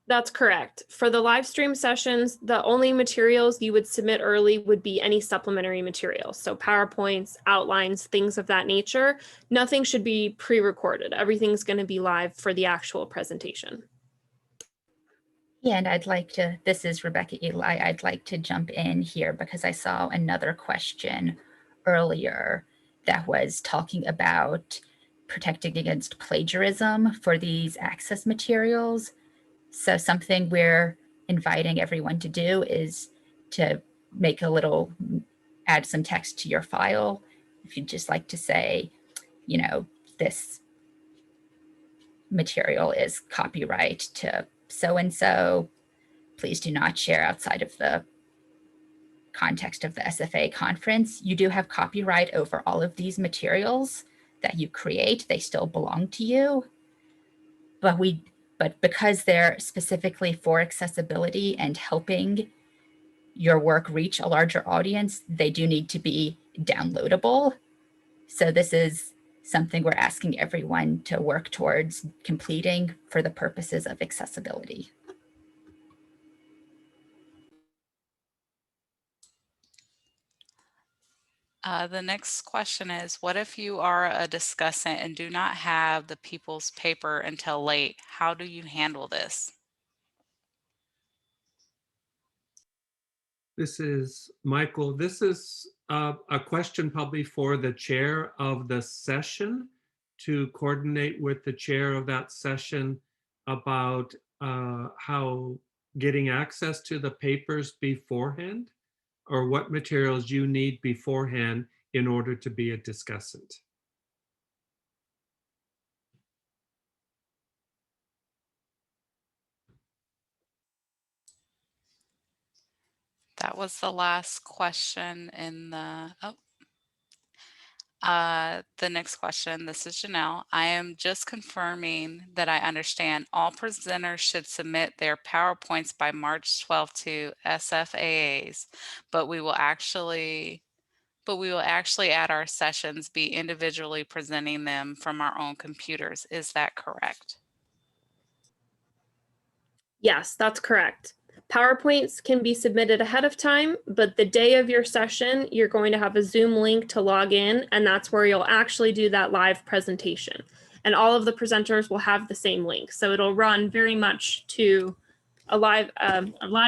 That's correct. For the live stream sessions, the only materials you would submit early would be any supplementary materials. So PowerPoints, outlines, things of that nature. Nothing should be pre-recorded. Everything's going to be live for the actual presentation. Yeah, and I'd like to, this is Rebecca Eli, I'd like to jump in here because I saw another question earlier that was talking about protecting against plagiarism for these access materials. So something we're inviting everyone to do is to make a little, add some text to your file. If you'd just like to say, you know, this material is copyright to so-and-so, please do not share outside of the context of the SFA conference. You do have copyright over all of these materials that you create. They still belong to you. But because they're specifically for accessibility and helping your work reach a larger audience, they do need to be downloadable. So this is something we're asking everyone to work towards completing for the purposes of accessibility. The next question is, what if you are a discussant and do not have the people's paper until late? How do you handle this? This is Michael. This is a question probably for the chair of the session to coordinate with the chair of that session about how getting access to the papers beforehand, or what materials you need beforehand in order to be a discussant. That was the last question in the, the next question, this is Janelle. I am just confirming that I understand all presenters should submit their PowerPoints by March 12th to SFAAs, but we will actually at our sessions be individually presenting them from our own computers. Is that correct? Yes, that's correct. PowerPoints can be submitted ahead of time, but the day of your session, you're going to have a Zoom link to log in, and that's where you'll actually do that live presentation. And all of the presenters will have the same link. So it'll run very much to a live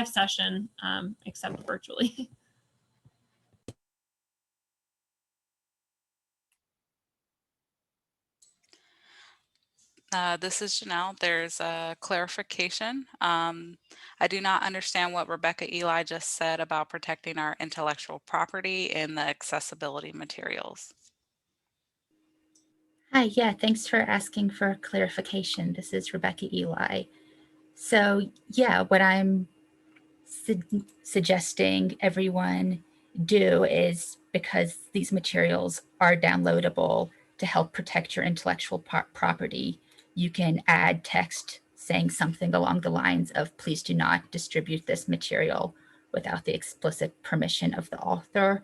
session, except virtually. This is Janelle. There's a clarification. I do not understand what Rebecca Eli just said about protecting our intellectual property and the accessibility materials. Hi, yeah, thanks for asking for clarification. This is Rebecca Eli. So yeah, what I'm suggesting everyone do is, because these materials are downloadable, to help protect your intellectual property, you can add text saying something along the lines of, please do not distribute this material without the explicit permission of the author,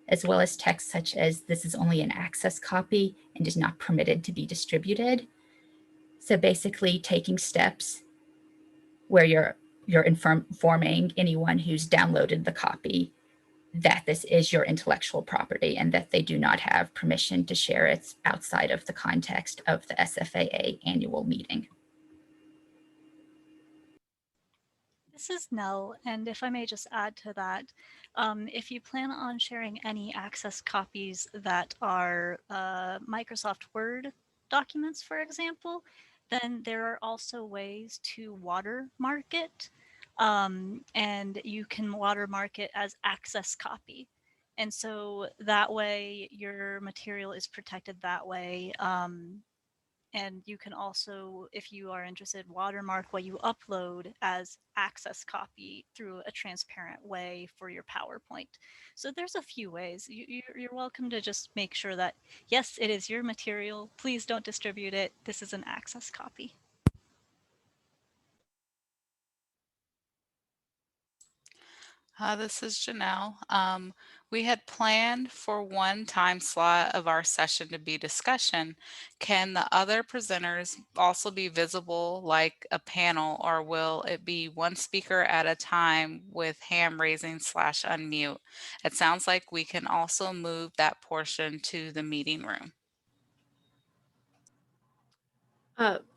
as well as text such as, this is only an access copy and is not permitted to be distributed. So basically taking steps where you're informing anyone who's downloaded the copy that this is your intellectual property and that they do not have permission to share it outside of the context of the SFAA annual meeting. This is Nell, and if I may just add to that, if you plan on sharing any access copies that are Microsoft Word documents, for example, then there are also ways to watermark it, and you can watermark it as access copy. And so that way your material is protected that way. And you can also, if you are interested, watermark what you upload as access copy through a transparent way for your PowerPoint. So there's a few ways. You're welcome to just make sure that, yes, it is your material. Please don't distribute it. This is an access copy. This is Janelle. We had planned for one time slot of our session to be discussion. Can the other presenters also be visible like a panel, or will it be one speaker at a time with hand raising / unmute? It sounds like we can also move that portion to the meeting room.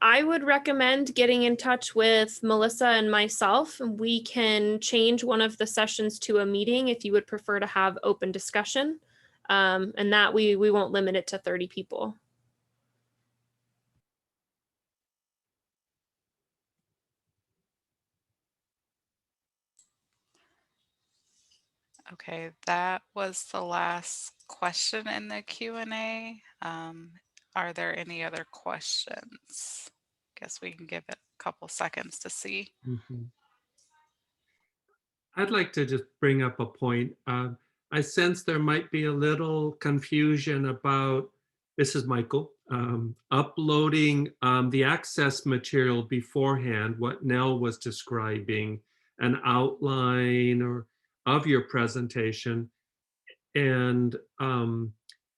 I would recommend getting in touch with Melissa and myself. We can change one of the sessions to a meeting if you would prefer to have open discussion, and that we won't limit it to 30 people. Okay, that was the last question in the Q&A. Are there any other questions? Guess we can give it a couple seconds to see. I'd like to just bring up a point. I sense there might be a little confusion about, this is Michael, uploading the access material beforehand, what Nell was describing, an outline or of your presentation, and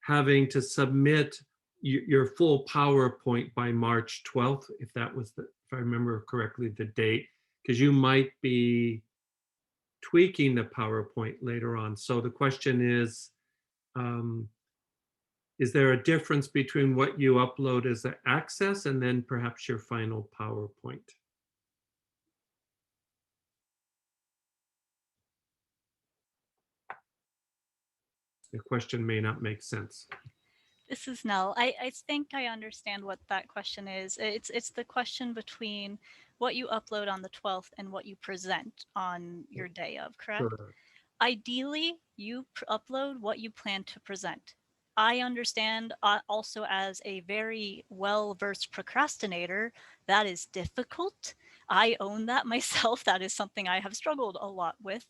having to submit your full PowerPoint by March 12th, if that was the, if I remember correctly, the date, because you might be tweaking the PowerPoint later on. So the question is there a difference between what you upload as an access and then perhaps your final PowerPoint? The question may not make sense. This is Nell. I think I understand what that question is. It's the question between what you upload on the 12th and what you present on your day of, correct? Correct. Ideally, you upload what you plan to present. I understand also as a very well-versed procrastinator, that is difficult. I own that myself. That is something I have struggled a lot with.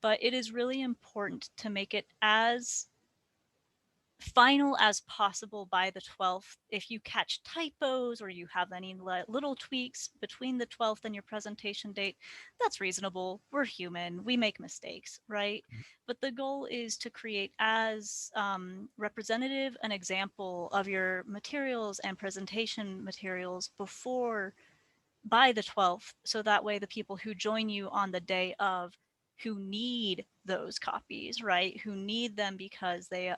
But it is really important to make it as final as possible by the 12th. If you catch typos or you have any little tweaks between the 12th and your presentation date, that's reasonable. We're human. We make mistakes, right? But the goal is to create as representative an example of your materials and presentation materials by the 12th. So that way the people who join you on the day of, who need those copies, right? Who need them because they,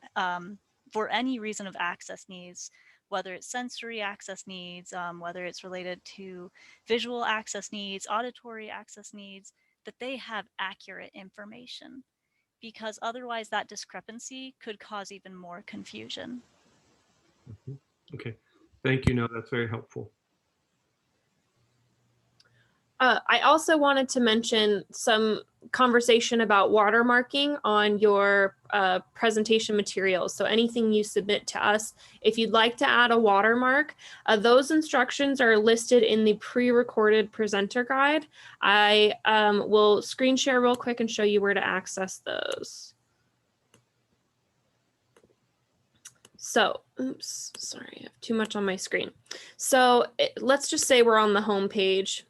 for any reason of access needs, whether it's sensory access needs, whether it's related to visual access needs, auditory access needs, that they have accurate information, because otherwise that discrepancy could cause even more confusion. Okay, thank you. No, that's very helpful. I also wanted to mention some conversation about watermarking on your presentation materials. So anything you submit to us, if you'd like to add a watermark, those instructions are listed in the pre-recorded presenter guide. I will screen share real quick and show you where to access those. So, oops, sorry, I have too much on my screen. So let's just say we're on the home page.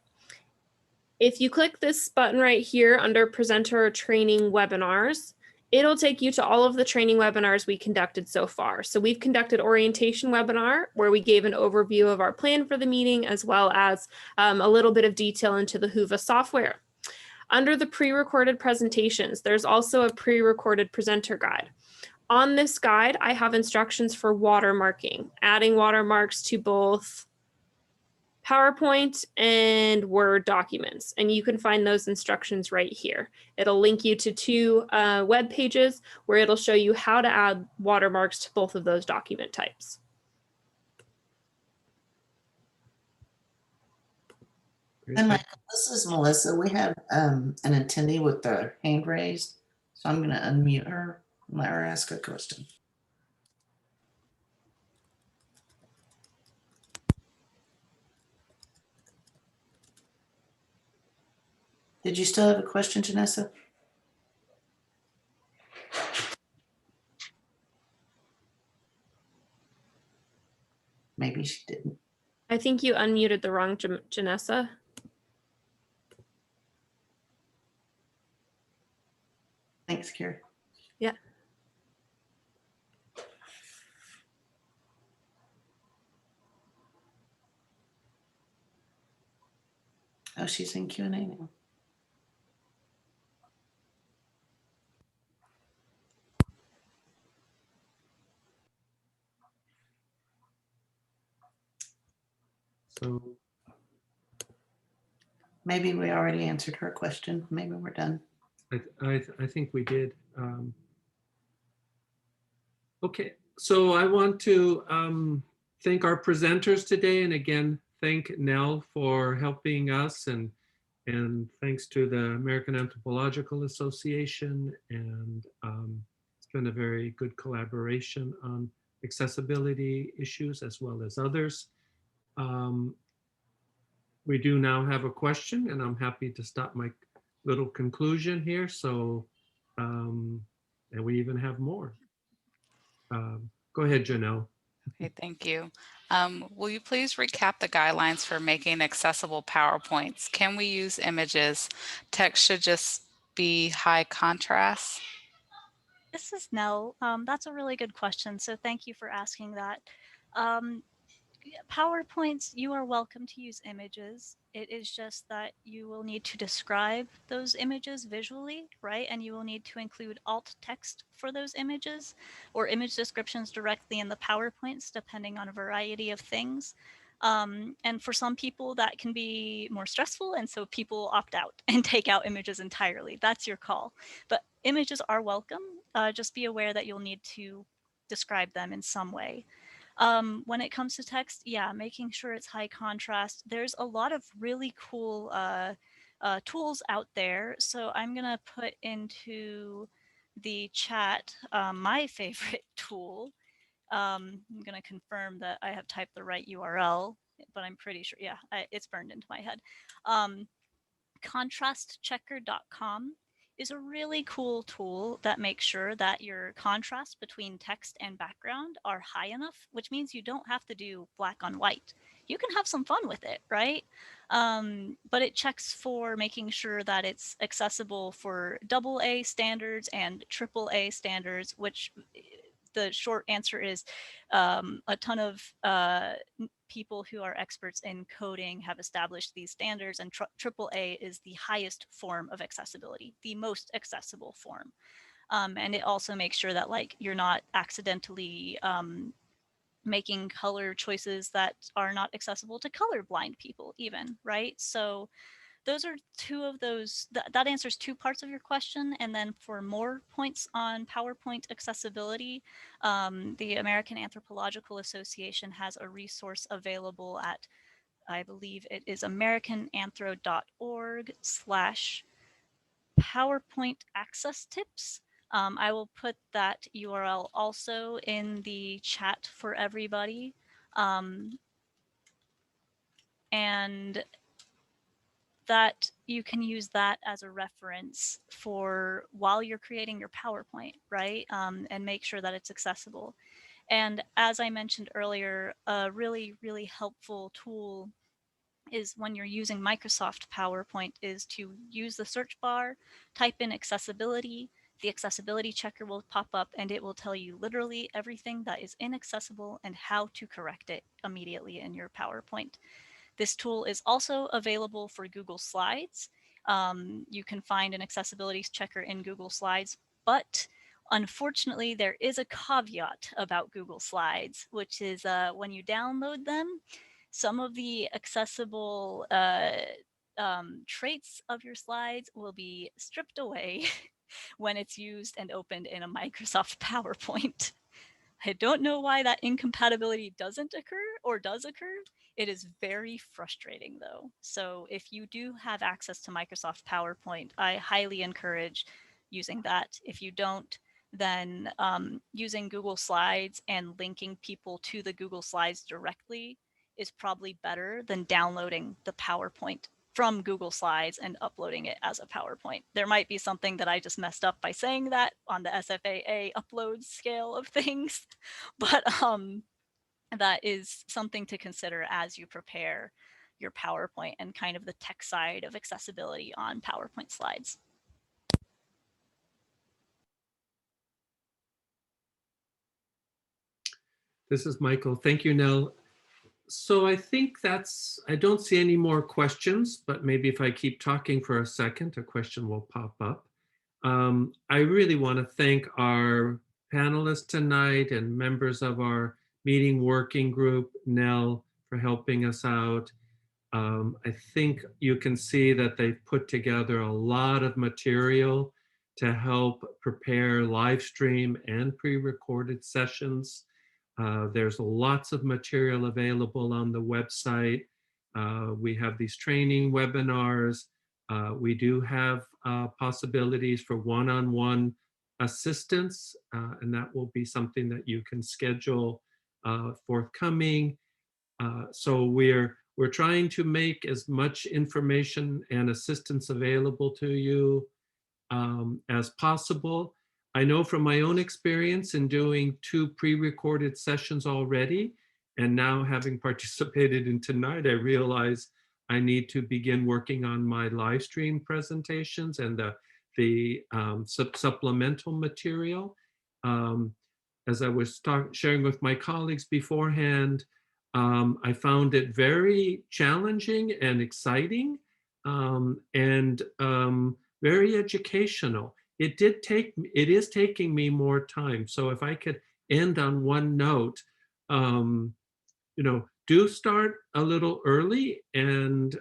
If you click this button right here under presenter training webinars, it'll take you to all of the training webinars we conducted so far. So we've conducted orientation webinar where we gave an overview of our plan for the meeting, as well as a little bit of detail into the Whova software. Under the pre-recorded presentations, there's also a pre-recorded presenter guide. On this guide, I have instructions for watermarking, adding watermarks to both PowerPoint and Word documents, and you can find those instructions right here. It'll link you to two web pages where it'll show you how to add watermarks to both of those document types. And Michael, this is Melissa. We have an attendee with their hand raised, so I'm going to unmute her and let her ask a question. Did you still have a question, Janessa? Maybe she didn't. I think you unmuted the wrong Janessa. Thanks, Kara. Yeah. Oh, she's in Q&A now. So Maybe we already answered her question. Maybe we're done. I think we did. Okay, so I want to thank our presenters today, and again, thank Nell for helping us, and thanks to the American Anthropological Association, and it's been a very good collaboration on accessibility issues as well as others. We do now have a question, and I'm happy to stop my little conclusion here. So, and we even have more. Go ahead, Janelle. Okay, thank you. Will you please recap the guidelines for making accessible PowerPoints? Can we use images? Text should just be high contrast. This is Nell. That's a really good question. So thank you for asking that. PowerPoints, you are welcome to use images. It is just that you will need to describe those images visually, right? And you will need to include alt text for those images or image descriptions directly in the PowerPoints, depending on a variety of things. And for some people that can be more stressful, and so people opt out and take out images entirely. That's your call. But images are welcome. Just be aware that you'll need to describe them in some way. When it comes to text, yeah, making sure it's high contrast. There's a lot of really cool tools out there. So I'm gonna put into the chat my favorite tool. I'm gonna confirm that I have typed the right URL, but I'm pretty sure, yeah, it's burned into my head. Contrastchecker.com is a really cool tool that makes sure that your contrast between text and background are high enough, which means you don't have to do black on white. You can have some fun with it, right? But it checks for making sure that it's accessible for AA standards and AAA standards, which the short answer is a ton of people who are experts in coding have established these standards, and AAA is the highest form of accessibility, the most accessible form. And it also makes sure that like you're not accidentally making color choices that are not accessible to colorblind people even, right? So those are two of those, that answers two parts of your question. And then for more points on PowerPoint accessibility, the American Anthropological Association has a resource available at, I believe it is americananthro.org/PowerPoint access tips. I will put that URL also in the chat for everybody. And that you can use that as a reference for while you're creating your PowerPoint, right? And make sure that it's accessible. And as I mentioned earlier, a really, really helpful tool is when you're using Microsoft PowerPoint is to use the search bar, type in accessibility, the accessibility checker will pop up and it will tell you literally everything that is inaccessible and how to correct it immediately in your PowerPoint. This tool is also available for Google Slides. You can find an accessibility checker in Google Slides, but unfortunately, there is a caveat about Google Slides, which is when you download them, some of the accessible traits of your slides will be stripped away when it's used and opened in a Microsoft PowerPoint. I don't know why that incompatibility doesn't occur or does occur. It is very frustrating though. So if you do have access to Microsoft PowerPoint, I highly encourage using that. If you don't, then using Google Slides and linking people to the Google Slides directly is probably better than downloading the PowerPoint from Google Slides and uploading it as a PowerPoint. There might be something that I just messed up by saying that on the SFAA upload scale of things, but that is something to consider as you prepare your PowerPoint and kind of the tech side of accessibility on PowerPoint slides. This is Michael. Thank you, Nell. So I think I don't see any more questions, but maybe if I keep talking for a second, a question will pop up. I really want to thank our panelists tonight and members of our meeting working group, Nell, for helping us out. I think you can see that they've put together a lot of material to help prepare live stream and pre-recorded sessions. There's lots of material available on the website. We have these training webinars. We do have possibilities for one-on-one assistance, and that will be something that you can schedule forthcoming. So we're trying to make as much information and assistance available to you as possible. I know from my own experience in doing 2 pre-recorded sessions already, and now having participated in tonight, I realize I need to begin working on my live stream presentations and the supplemental material. As I was sharing with my colleagues beforehand, I found it very challenging and exciting and very educational. It is taking me more time. So if I could end on one note, you know, do start a little early and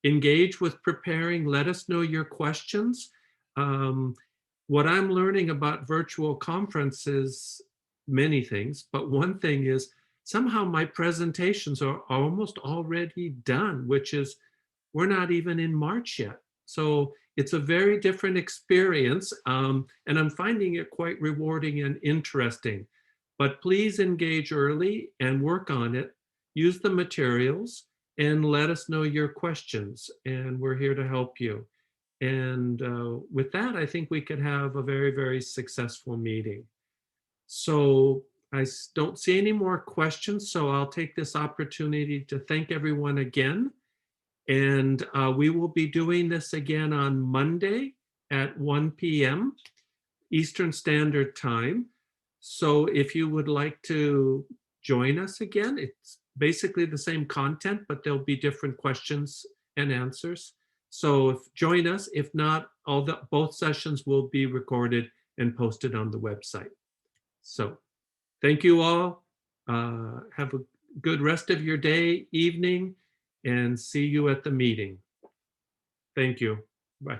engage with preparing. Let us know your questions. What I'm learning about virtual conferences, many things, but one thing is somehow my presentations are almost already done, which is we're not even in March yet. So it's a very different experience, and I'm finding it quite rewarding and interesting. But please engage early and work on it. Use the materials and let us know your questions, and we're here to help you. And with that, I think we could have a very, very successful meeting. So I don't see any more questions, so I'll take this opportunity to thank everyone again. And we will be doing this again on Monday at 1 p.m. Eastern Standard Time. So if you would like to join us again, it's basically the same content, but there'll be different questions and answers. So join us. If not, both sessions will be recorded and posted on the website. So thank you all. Have a good rest of your day, evening, and see you at the meeting. Thank you. Bye.